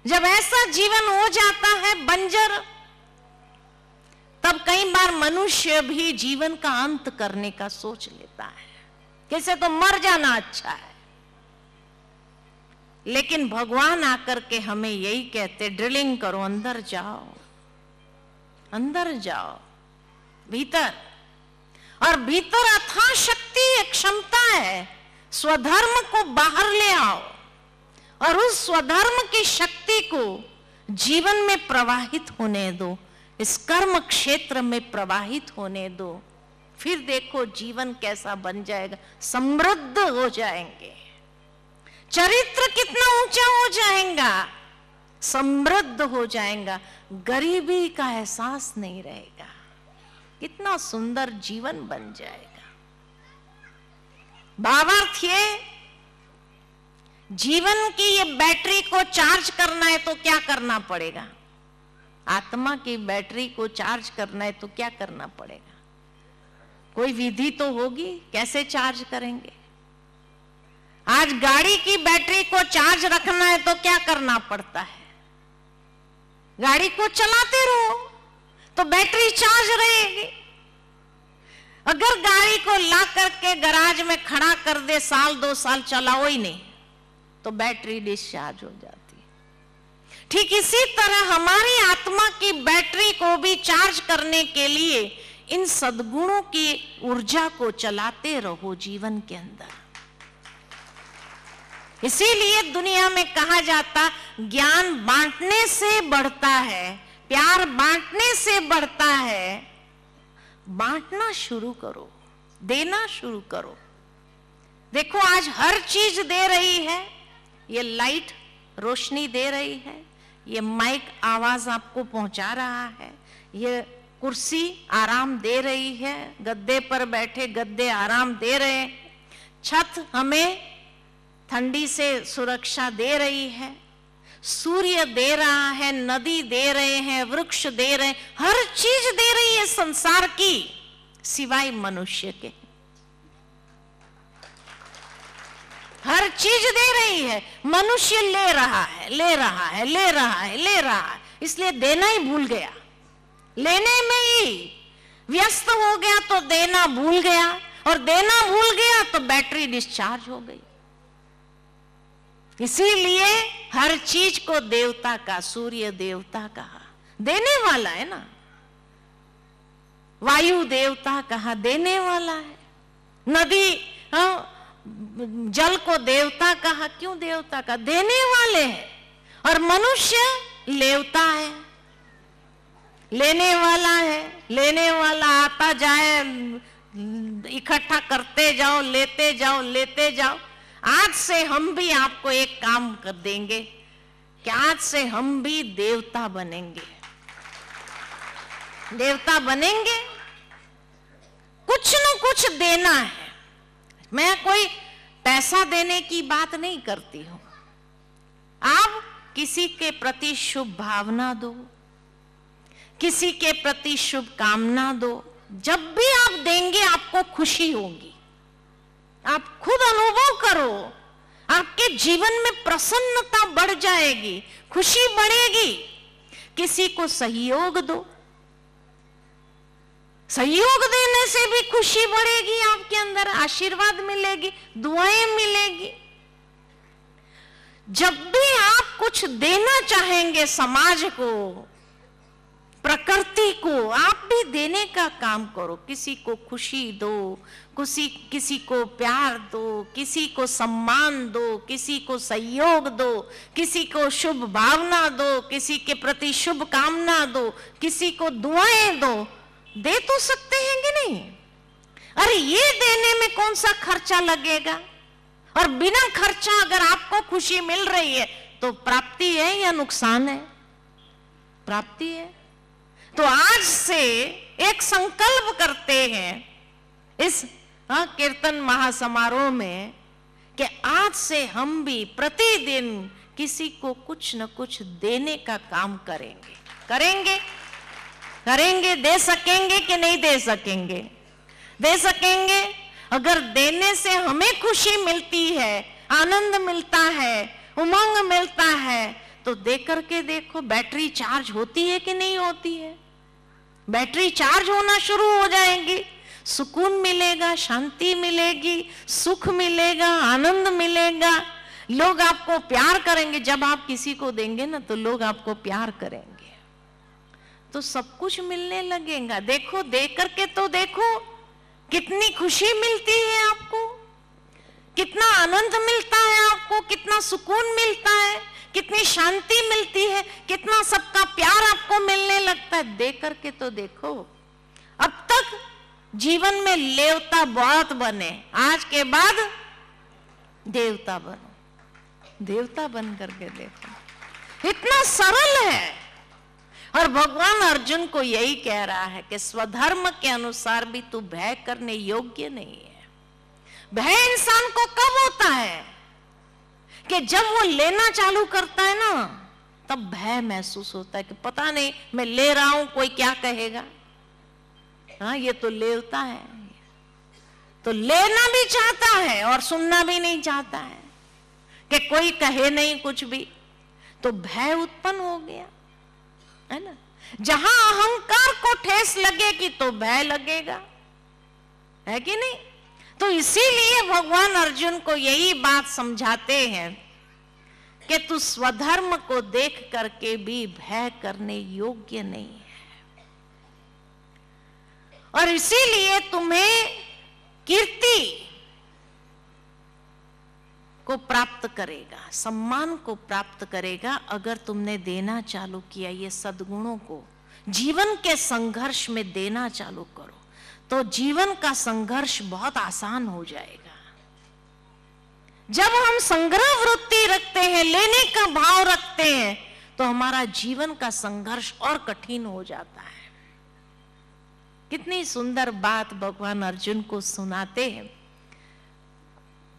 [SPEAKER 2] जब ऐसा जीवन हो जाता है बंजर, तब कई बार मनुष्य भी जीवन का अंत करने का सोच लेता है, कैसे तो मर जाना अच्छा है। लेकिन भगवान आकर के हमें यही कहते, ड्रिलिंग करो, अंदर जाओ, अंदर जाओ, भीतर। और भीतर अथाह शक्ति, एक क्षमता है, स्वधर्म को बाहर ले आओ और उस स्वधर्म की शक्ति को जीवन में प्रवाहित होने दो, इस कर्म क्षेत्र में प्रवाहित होने दो। फिर देखो जीवन कैसा बन जाएगा, समृद्ध हो जाएंगे, चरित्र कितना ऊंचा हो जाएगा, समृद्ध हो जाएगा, गरीबी का एहसास नहीं रहेगा, कितना सुंदर जीवन बन जाएगा। भावार्थ ये, जीवन की ये बैटरी को चार्ज करना है तो क्या करना पड़ेगा, आत्मा की बैटरी को चार्ज करना है तो क्या करना पड़ेगा, कोई विधि तो होगी, कैसे चार्ज करेंगे। आज गाड़ी की बैटरी को चार्ज रखना है तो क्या करना पड़ता है, गाड़ी को चलाते रहो तो बैटरी चार्ज रहेगी। अगर गाड़ी को ला करके गराज में खड़ा कर दे, साल 2 साल चलाओ ही नहीं, तो बैटरी डिस्चार्ज हो जाती है। ठीक इसी तरह हमारी आत्मा की बैटरी को भी चार्ज करने के लिए इन सद्गुणों की ऊर्जा को चलाते रहो जीवन के अंदर। इसीलिए दुनिया में कहा जाता, ज्ञान बांटने से बढ़ता है, प्यार बांटने से बढ़ता है। बांटना शुरू करो, देना शुरू करो। देखो आज हर चीज दे रही है, ये लाइट रोशनी दे रही है, ये माइक आवाज आपको पहुंचा रहा है, ये कुर्सी आराम दे रही है, गद्दे पर बैठे गद्दे आराम दे रहे हैं, छत हमें ठंडी से सुरक्षा दे रही है, सूर्य दे रहा है, नदी दे रहे हैं, वृक्ष दे रहे हैं, हर चीज दे रही है संसार की, सिवाय मनुष्य के। हर चीज दे रही है, मनुष्य ले रहा है, ले रहा है, ले रहा है, ले रहा है, इसलिए देना ही भूल गया, लेने में ही व्यस्त हो गया तो देना भूल गया, और देना भूल गया तो बैटरी डिस्चार्ज हो गई। इसीलिए हर चीज को देवता का, सूर्य देवता कहा, देने वाला है ना, वायु देवता कहा, देने वाला है, नदी जल को देवता कहा, क्यों देवता का, देने वाले हैं, और मनुष्य लेवता है, लेने वाला है, लेने वाला आता जाए, इकट्ठा करते जाओ, लेते जाओ, लेते जाओ। आज से हम भी आपको एक काम कर देंगे कि आज से हम भी देवता बनेंगे, देवता बनेंगे, कुछ न कुछ देना है। मैं कोई पैसा देने की बात नहीं करती हूं, आप किसी के प्रति शुभ भावना दो, किसी के प्रति शुभ कामना दो, जब भी आप देंगे आपको खुशी होगी, आप खुद अनुभव करो, आपके जीवन में प्रसन्नता बढ़ जाएगी, खुशी बढ़ेगी। किसी को सहयोग दो, सहयोग देने से भी खुशी बढ़ेगी, आपके अंदर आशीर्वाद मिलेगी, दुआएं मिलेगी। जब भी आप कुछ देना चाहेंगे समाज को, प्रकृति को आप भी देने का काम करो। किसी को खुशी दो, किसी को प्यार दो, किसी को सम्मान दो, किसी को सहयोग दो, किसी को शुभ भावना दो, किसी के प्रति शुभ कामना दो, किसी को दुआएं दो। दे तो सकते हैं कि नहीं? अरे ये देने में कौन सा खर्चा लगेगा? और बिना खर्चा अगर आपको खुशी मिल रही है तो प्राप्ति है या नुकसान है? प्राप्ति है। तो आज से एक संकल्प करते हैं इस कीर्तन महासमारोह में कि आज से हम भी प्रतिदिन किसी को कुछ न कुछ देने का काम करेंगे। करेंगे करेंगे दे सकेंगे कि नहीं दे सकेंगे? दे सकेंगे। अगर देने से हमें खुशी मिलती है, आनंद मिलता है, उमंग मिलता है, तो दे करके देखो बैटरी चार्ज होती है कि नहीं होती है? बैटरी चार्ज होना शुरू हो जाएगी, सुकून मिलेगा, शांति मिलेगी, सुख मिलेगा, आनंद मिलेगा। लोग आपको प्यार करेंगे। जब आप किसी को देंगे ना तो लोग आपको प्यार करेंगे, तो सब कुछ मिलने लगेगा। देखो, दे करके तो देखो कितनी खुशी मिलती है आपको, कितना आनंद मिलता है आपको, कितना सुकून मिलता है, कितनी शांति मिलती है, कितना सबका प्यार आपको मिलने लगता है। दे करके तो देखो। अब तक जीवन में लेवता बहुत बने, आज के बाद देवता बनो। देवता बन करके देखो, इतना सरल है। और भगवान अर्जुन को यही कह रहा है कि स्वधर्म के अनुसार भी तू भय करने योग्य नहीं है। भय इंसान को कब होता है कि जब वो लेना चालू करता है ना, तब भय महसूस होता है कि पता नहीं मैं ले रहा हूं, कोई क्या कहेगा। हाँ, ये तो लेवता है, तो लेना भी चाहता है और सुनना भी नहीं चाहता है कि कोई कहे नहीं कुछ भी, तो भय उत्पन्न हो गया है ना। जहां अहंकार को ठेस लगेगी तो भय लगेगा, है कि नहीं? तो इसीलिए भगवान अर्जुन को यही बात समझाते हैं कि तू स्वधर्म को देख करके भी भय करने योग्य नहीं है, और इसीलिए तुम्हें कीर्ति को प्राप्त करेगा, सम्मान को प्राप्त करेगा अगर तुमने देना चालू किया। ये सद्गुणों को जीवन के संघर्ष में देना चालू करो, तो जीवन का संघर्ष बहुत आसान हो जाएगा। जब हम संग्रह वृत्ति रखते हैं, लेने का भाव रखते हैं, तो हमारा जीवन का संघर्ष और कठिन हो जाता है। कितनी सुंदर बात भगवान अर्जुन को सुनाते हैं।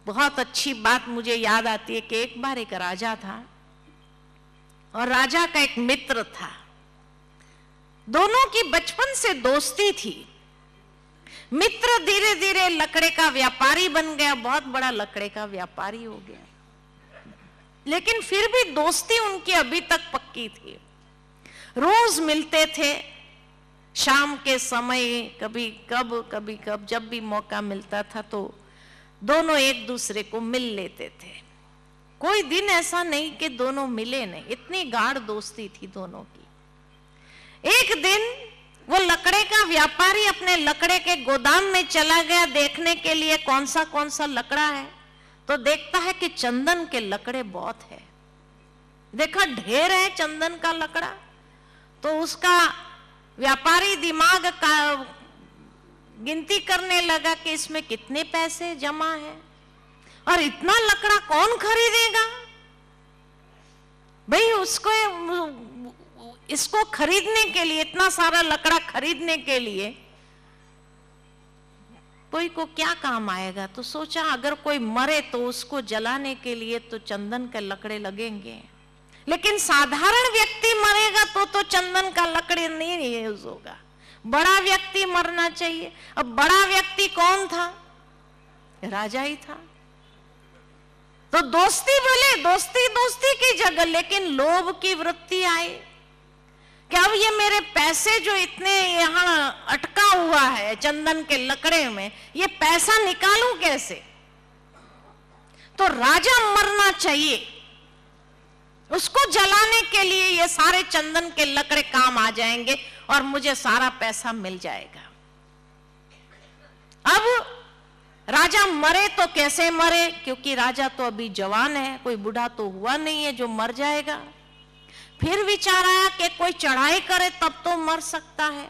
[SPEAKER 2] बहुत अच्छी बात मुझे याद आती है कि एक बार एक राजा था और राजा का एक मित्र था। दोनों की बचपन से दोस्ती थी। मित्र धीरे धीरे लकड़े का व्यापारी बन गया, बहुत बड़ा लकड़े का व्यापारी हो गया, लेकिन फिर भी दोस्ती उनकी अभी तक पक्की थी। रोज मिलते थे शाम के समय, कभी कब जब भी मौका मिलता था तो दोनों एक दूसरे को मिल लेते थे। कोई दिन ऐसा नहीं कि दोनों मिले नहीं, इतनी गाढ़ दोस्ती थी दोनों की। एक दिन वो लकड़े का व्यापारी अपने लकड़े के गोदाम में चला गया देखने के लिए कौन सा लकड़ा है, तो देखता है कि चंदन के लकड़े बहुत है। देखा ढेर है चंदन का लकड़ा, तो उसका व्यापारी दिमाग का गिनती करने लगा कि इसमें कितने पैसे जमा है और इतना लकड़ा कौन खरीदेगा भाई। इसको खरीदने के लिए, इतना सारा लकड़ा खरीदने के लिए कोई को क्या काम आएगा। तो सोचा अगर कोई मरे तो उसको जलाने के लिए तो चंदन के लकड़े लगेंगे, लेकिन साधारण व्यक्ति मरेगा तो चंदन का लकड़ी नहीं यूज होगा, बड़ा व्यक्ति मरना चाहिए। अब बड़ा व्यक्ति कौन था? राजा ही था। तो दोस्ती बोले, दोस्ती की जगह लेकिन लोभ की वृत्ति आई कि अब ये मेरे पैसे जो इतने यहाँ अटका हुआ है चंदन के लकड़े में, ये पैसा निकालूं कैसे। तो राजा मरना चाहिए, उसको जलाने के लिए ये सारे चंदन के लकड़े काम आ जाएंगे और मुझे सारा पैसा मिल जाएगा। अब राजा मरे तो कैसे मरे, क्योंकि राजा तो अभी जवान है, कोई बूढ़ा तो हुआ नहीं है जो मर जाएगा। फिर विचार आया कि कोई चढ़ाई करे तब तो मर सकता है,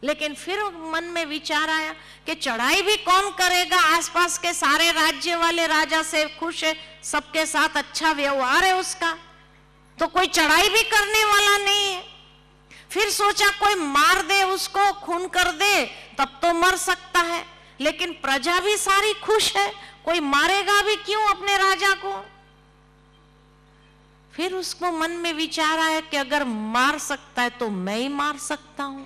[SPEAKER 2] लेकिन फिर मन में विचार आया कि चढ़ाई भी कौन करेगा, आसपास के सारे राज्य वाले राजा से खुश है, सबके साथ अच्छा व्यवहार है उसका, तो कोई चढ़ाई भी करने वाला नहीं है। फिर सोचा कोई मार दे उसको, खून कर दे तब तो मर सकता है, लेकिन प्रजा भी सारी खुश है, कोई मारेगा भी क्यों अपने राजा को। फिर उसको मन में विचार आया कि अगर मार सकता है तो मैं ही मार सकता हूं।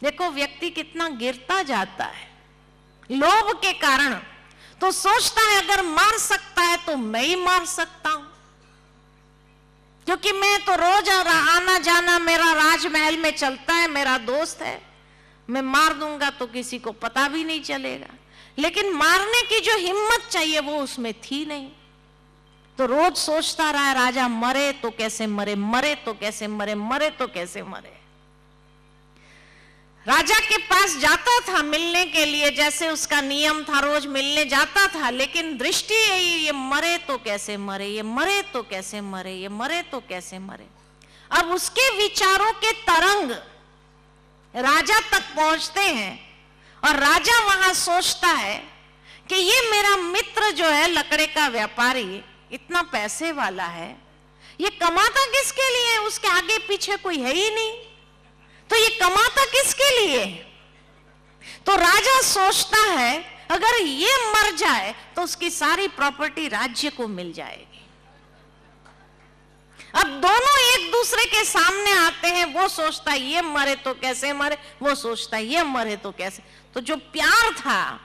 [SPEAKER 2] देखो व्यक्ति कितना गिरता जाता है लोभ के कारण, तो सोचता है अगर मार सकता है तो मैं ही मार सकता हूं, क्योंकि मैं तो रोज आना जाना मेरा राजमहल में चलता है, मेरा दोस्त है, मैं मार दूंगा तो किसी को पता भी नहीं चलेगा। लेकिन मारने की जो हिम्मत चाहिए वो उसमें थी नहीं, तो रोज सोचता रहा राजा मरे तो कैसे मरे, मरे तो कैसे मरे, मरे तो कैसे मरे। राजा के पास जाता था मिलने के लिए, जैसे उसका नियम था रोज मिलने जाता था, लेकिन दृष्टि यही, ये मरे तो कैसे मरे, ये मरे तो कैसे मरे, ये मरे तो कैसे मरे। अब उसके विचारों के तरंग राजा तक पहुंचते हैं और राजा वहां सोचता है कि ये मेरा मित्र जो है लकड़े का व्यापारी इतना पैसे वाला है, ये कमाता किसके लिए, उसके आगे पीछे कोई है ही नहीं, तो ये कमाता किसके लिए। तो राजा सोचता है अगर ये मर जाए तो उसकी सारी प्रॉपर्टी राज्य को मिल जाएगी। अब दोनों एक दूसरे के सामने आते हैं, वो सोचता है ये मरे तो कैसे मरे, वो सोचता है ये मरे तो कैसे। तो जो प्यार था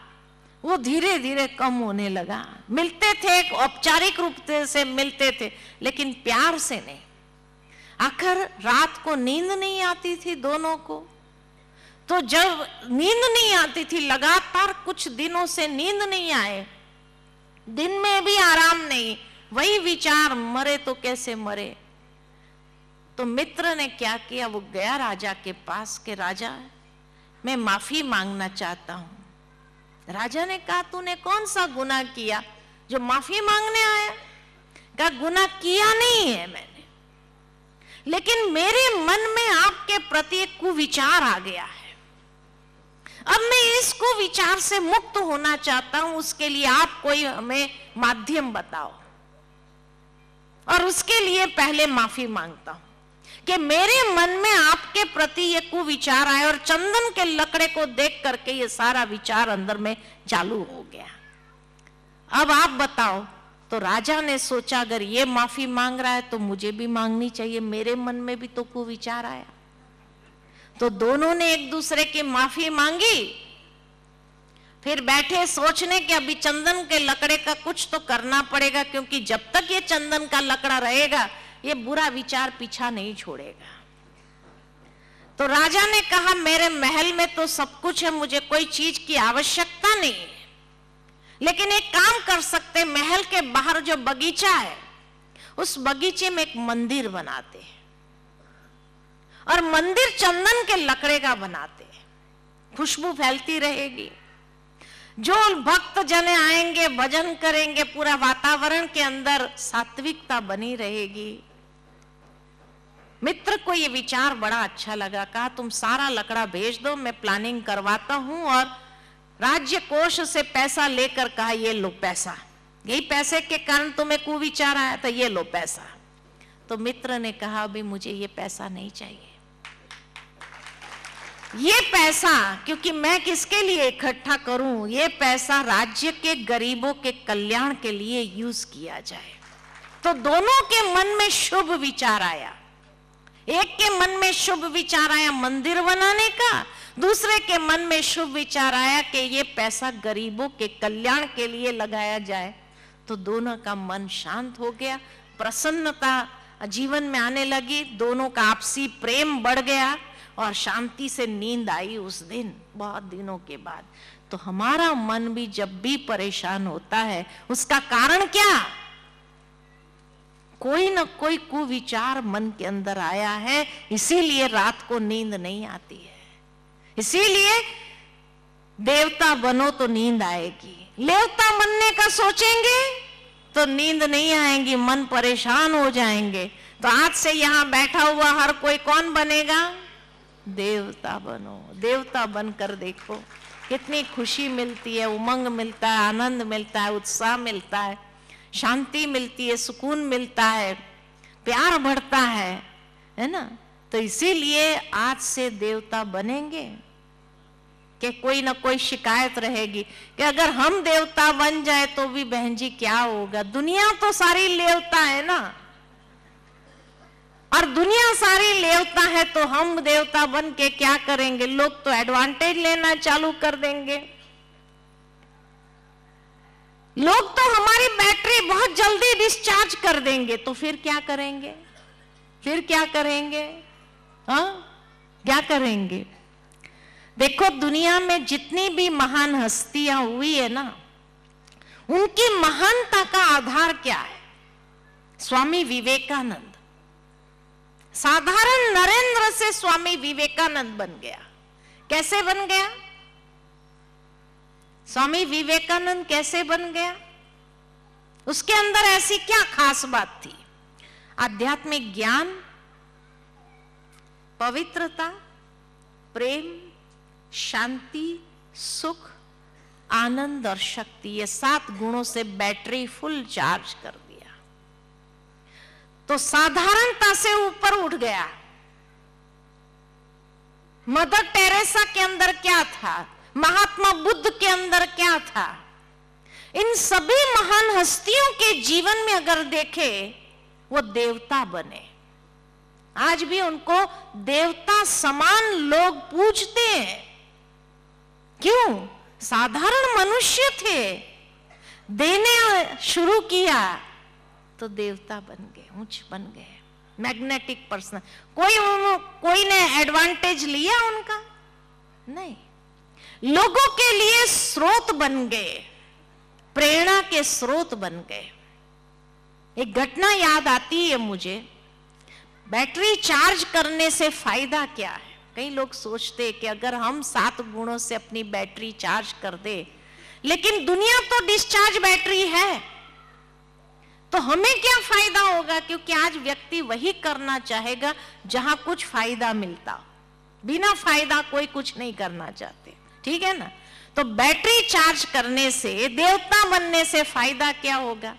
[SPEAKER 2] वो धीरे धीरे कम होने लगा। मिलते थे, औपचारिक रूप से मिलते थे, लेकिन प्यार से नहीं। आखिर रात को नींद नहीं आती थी दोनों को, तो जब नींद नहीं आती थी, लगातार कुछ दिनों से नींद नहीं आए, दिन में भी आराम नहीं, वही विचार मरे तो कैसे मरे। तो मित्र ने क्या किया, वो गया राजा के पास कि राजा मैं माफी मांगना चाहता हूं। राजा ने कहा तूने कौन सा गुनाह किया जो माफी मांगने आया। कहा गुनाह किया नहीं है मैंने, लेकिन मेरे मन में आपके प्रति एक कुविचार आ गया है। अब मैं इस कुविचार से मुक्त होना चाहता हूं, उसके लिए आप कोई हमें माध्यम बताओ। और उसके लिए पहले माफी मांगता हूं कि मेरे मन में आपके प्रति ये कुविचार आए और चंदन के लकड़े को देख करके ये सारा विचार अंदर में चालू हो गया। अब आप बताओ। तो राजा ने सोचा अगर ये माफी मांग रहा है तो मुझे भी मांगनी चाहिए, मेरे मन में भी तो कुविचार आया। तो दोनों ने एक दूसरे की माफी मांगी, फिर बैठे सोचने कि अभी चंदन के लकड़े का कुछ तो करना पड़ेगा, क्योंकि जब तक ये चंदन का लकड़ा रहेगा ये बुरा विचार पीछा नहीं छोड़ेगा। तो राजा ने कहा मेरे महल में तो सब कुछ है, मुझे कोई चीज की आवश्यकता नहीं है, लेकिन एक काम कर सकते, महल के बाहर जो बगीचा है उस बगीचे में एक मंदिर बनाते हैं और मंदिर चंदन के लकड़े का बनाते हैं, खुशबू फैलती रहेगी, जो भक्त जन आएंगे भजन करेंगे, पूरा वातावरण के अंदर सात्विकता बनी रहेगी। मित्र को ये विचार बड़ा अच्छा लगा, कहा तुम सारा लकड़ा भेज दो, मैं प्लानिंग करवाता हूं। और राज्य कोष से पैसा लेकर कहा ये लो पैसा, यही पैसे के कारण तुम्हें कुविचार आया था, ये लो पैसा। तो मित्र ने कहा अभी मुझे ये पैसा नहीं चाहिए, ये पैसा क्योंकि मैं किसके लिए इकट्ठा करूं, ये पैसा राज्य के गरीबों के कल्याण के लिए यूज किया जाए। तो दोनों के मन में शुभ विचार आया, एक के मन में शुभ विचार आया मंदिर बनाने का, दूसरे के मन में शुभ विचार आया कि ये पैसा गरीबों के कल्याण के लिए लगाया जाए। तो दोनों का मन शांत हो गया, प्रसन्नता जीवन में आने लगी, दोनों का आपसी प्रेम बढ़ गया और शांति से नींद आई उस दिन, बहुत दिनों के बाद। तो हमारा मन भी जब भी परेशान होता है उसका कारण क्या, कोई न कोई कुविचार मन के अंदर आया है, इसीलिए रात को नींद नहीं आती है। इसीलिए देवता बनो तो नींद आएगी, देवता बनने का सोचेंगे तो नींद नहीं आएगी, मन परेशान हो जाएंगे। तो आज से यहाँ बैठा हुआ हर कोई कौन बनेगा? देवता बनो। देवता बनकर देखो कितनी खुशी मिलती है, उमंग मिलता है, आनंद मिलता है, उत्साह मिलता है, शांति मिलती है, सुकून मिलता है, प्यार बढ़ता है ना। तो इसीलिए आज से देवता बनेंगे कि कोई ना कोई शिकायत रहेगी कि अगर हम देवता बन जाए तो भी बहन जी क्या होगा? दुनिया तो सारी लेवता है ना, और दुनिया सारी लेवता है तो हम देवता बन के क्या करेंगे? लोग तो एडवांटेज लेना चालू कर देंगे, लोग तो हमारी बैटरी बहुत जल्दी डिस्चार्ज कर देंगे। तो फिर क्या करेंगे? फिर क्या करेंगे? हाँ, क्या करेंगे? देखो दुनिया में जितनी भी महान हस्तियां हुई है ना, उनकी महानता का आधार क्या है? स्वामी विवेकानंद। साधारण नरेंद्र से स्वामी विवेकानंद बन गया। कैसे बन गया? स्वामी विवेकानंद कैसे बन गया? उसके अंदर ऐसी क्या खास बात थी? आध्यात्मिक ज्ञान, पवित्रता, प्रेम, शांति, सुख, आनंद और शक्ति, ये 7 गुणों से बैटरी फुल चार्ज कर दिया। तो साधारणता से ऊपर उठ गया। मदर टेरेसा के अंदर क्या था? महात्मा बुद्ध के अंदर क्या था? इन सभी महान हस्तियों के जीवन में अगर देखे, वो देवता बने। आज भी उनको देवता समान लोग पूजते हैं। क्यों? साधारण मनुष्य थे, देने शुरू किया तो देवता बन गए, ऊंच बन गए, मैग्नेटिक पर्सन। कोई ने एडवांटेज लिया उनका? नहीं। लोगों के लिए स्रोत बन गए, प्रेरणा के स्रोत बन गए। एक घटना याद आती है मुझे, बैटरी चार्ज करने से फायदा क्या है? कई लोग सोचते कि अगर हम 7 गुणों से अपनी बैटरी चार्ज कर दे, लेकिन दुनिया तो डिस्चार्ज बैटरी है, तो हमें क्या फायदा होगा? क्योंकि आज व्यक्ति वही करना चाहेगा जहां कुछ फायदा मिलता। बिना फायदा कोई कुछ नहीं करना चाहते, ठीक है ना। तो बैटरी चार्ज करने से, देवता बनने से फायदा क्या होगा?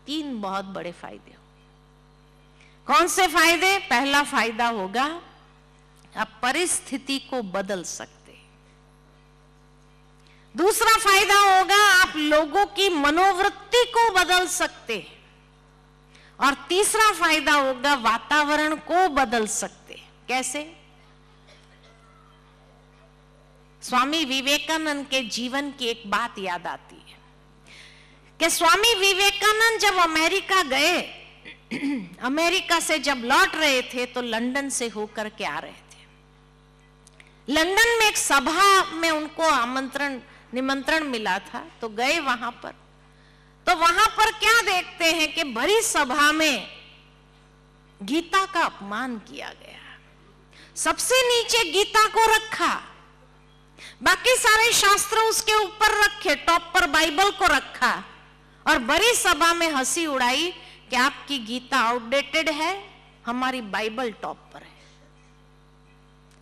[SPEAKER 2] 3 बहुत बड़े फायदे। कौन से फायदे? पहला फायदा होगा, आप परिस्थिति को बदल सकते। दूसरा फायदा होगा, आप लोगों की मनोवृत्ति को बदल सकते। और तीसरा फायदा होगा, वातावरण को बदल सकते। कैसे? स्वामी विवेकानंद के जीवन की एक बात याद आती है कि स्वामी विवेकानंद जब अमेरिका गए, अमेरिका से जब लौट रहे थे तो लंदन से होकर के आ रहे थे। लंदन में एक सभा में उनको निमंत्रण मिला था, तो गए वहां पर। तो वहां पर क्या देखते हैं कि भरी सभा में गीता का अपमान किया गया। सबसे नीचे गीता को रखा, बाकी सारे शास्त्र उसके ऊपर रखे, टॉप पर बाइबल को रखा, और बड़ी सभा में हंसी उड़ाई कि आपकी गीता आउटडेटेड है, हमारी बाइबल टॉप पर है।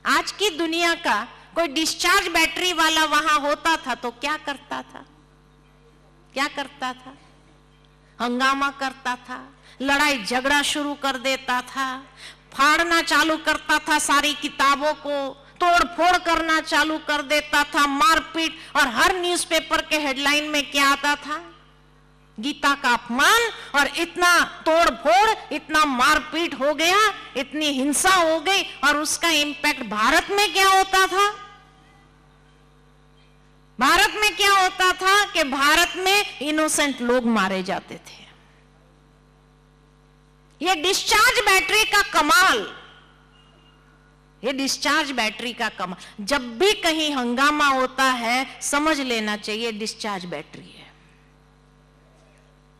[SPEAKER 2] आज की दुनिया का कोई डिस्चार्ज बैटरी वाला वहां होता था तो क्या करता था? क्या करता था? हंगामा करता था, लड़ाई झगड़ा शुरू कर देता था, फाड़ना चालू करता था, सारी किताबों को तोड़ फोड़ करना चालू कर देता था, मारपीट। और हर न्यूज़पेपर के हेडलाइन में क्या आता था? गीता का अपमान। और इतना तोड़ फोड़, इतना मारपीट हो गया, इतनी हिंसा हो गई, और उसका इंपैक्ट भारत में क्या होता था? भारत में क्या होता था कि भारत में इनोसेंट लोग मारे जाते थे। ये डिस्चार्ज बैटरी का कमाल, ये डिस्चार्ज बैटरी का कमाल। जब भी कहीं हंगामा होता है, समझ लेना चाहिए डिस्चार्ज बैटरी है।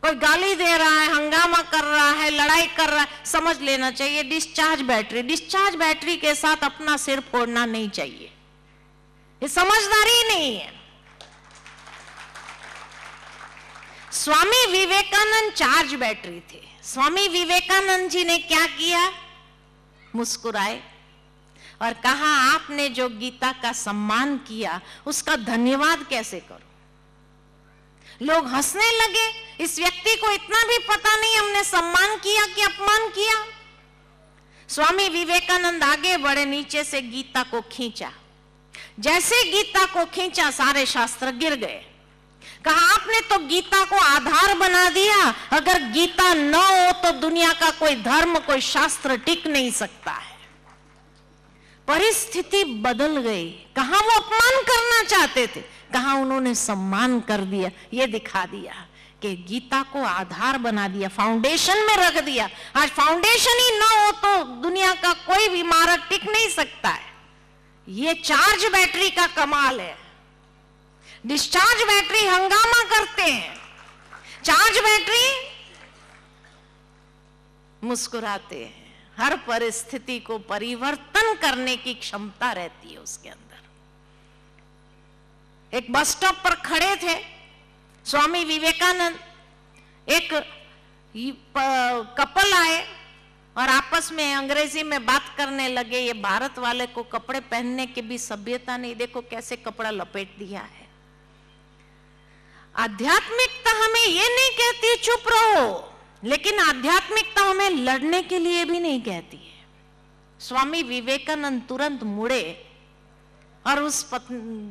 [SPEAKER 2] कोई गाली दे रहा है, हंगामा कर रहा है, लड़ाई कर रहा है, समझ लेना चाहिए डिस्चार्ज बैटरी। डिस्चार्ज बैटरी के साथ अपना सिर फोड़ना नहीं चाहिए, ये समझदारी नहीं है। स्वामी विवेकानंद चार्ज बैटरी थे। स्वामी विवेकानंद जी ने क्या किया? मुस्कुराए और कहा, आपने जो गीता का सम्मान किया उसका धन्यवाद कैसे करूं। लोग हंसने लगे, इस व्यक्ति को इतना भी पता नहीं हमने सम्मान किया कि अपमान किया। स्वामी विवेकानंद आगे बढ़े, नीचे से गीता को खींचा। जैसे गीता को खींचा सारे शास्त्र गिर गए। कहा, आपने तो गीता को आधार बना दिया, अगर गीता न हो तो दुनिया का कोई धर्म, कोई शास्त्र टिक नहीं सकता है। परिस्थिति बदल गई। कहां वो अपमान करना चाहते थे, कहां उन्होंने सम्मान कर दिया। ये दिखा दिया कि गीता को आधार बना दिया, फाउंडेशन में रख दिया। आज फाउंडेशन ही ना हो तो दुनिया का कोई भी इमारत टिक नहीं सकता है। ये चार्ज बैटरी का कमाल है। डिस्चार्ज बैटरी हंगामा करते हैं, चार्ज बैटरी मुस्कुराते हैं। हर परिस्थिति को परिवर्तन करने की क्षमता रहती है उसके अंदर। एक बस स्टॉप पर खड़े थे स्वामी विवेकानंद, एक कपल आए और आपस में अंग्रेजी में बात करने लगे। ये भारत वाले को कपड़े पहनने की भी सभ्यता नहीं, देखो कैसे कपड़ा लपेट दिया है। आध्यात्मिकता हमें ये नहीं कहती चुप रहो, लेकिन आध्यात्मिकता हमें लड़ने के लिए भी नहीं कहती है। स्वामी विवेकानंद तुरंत मुड़े और उस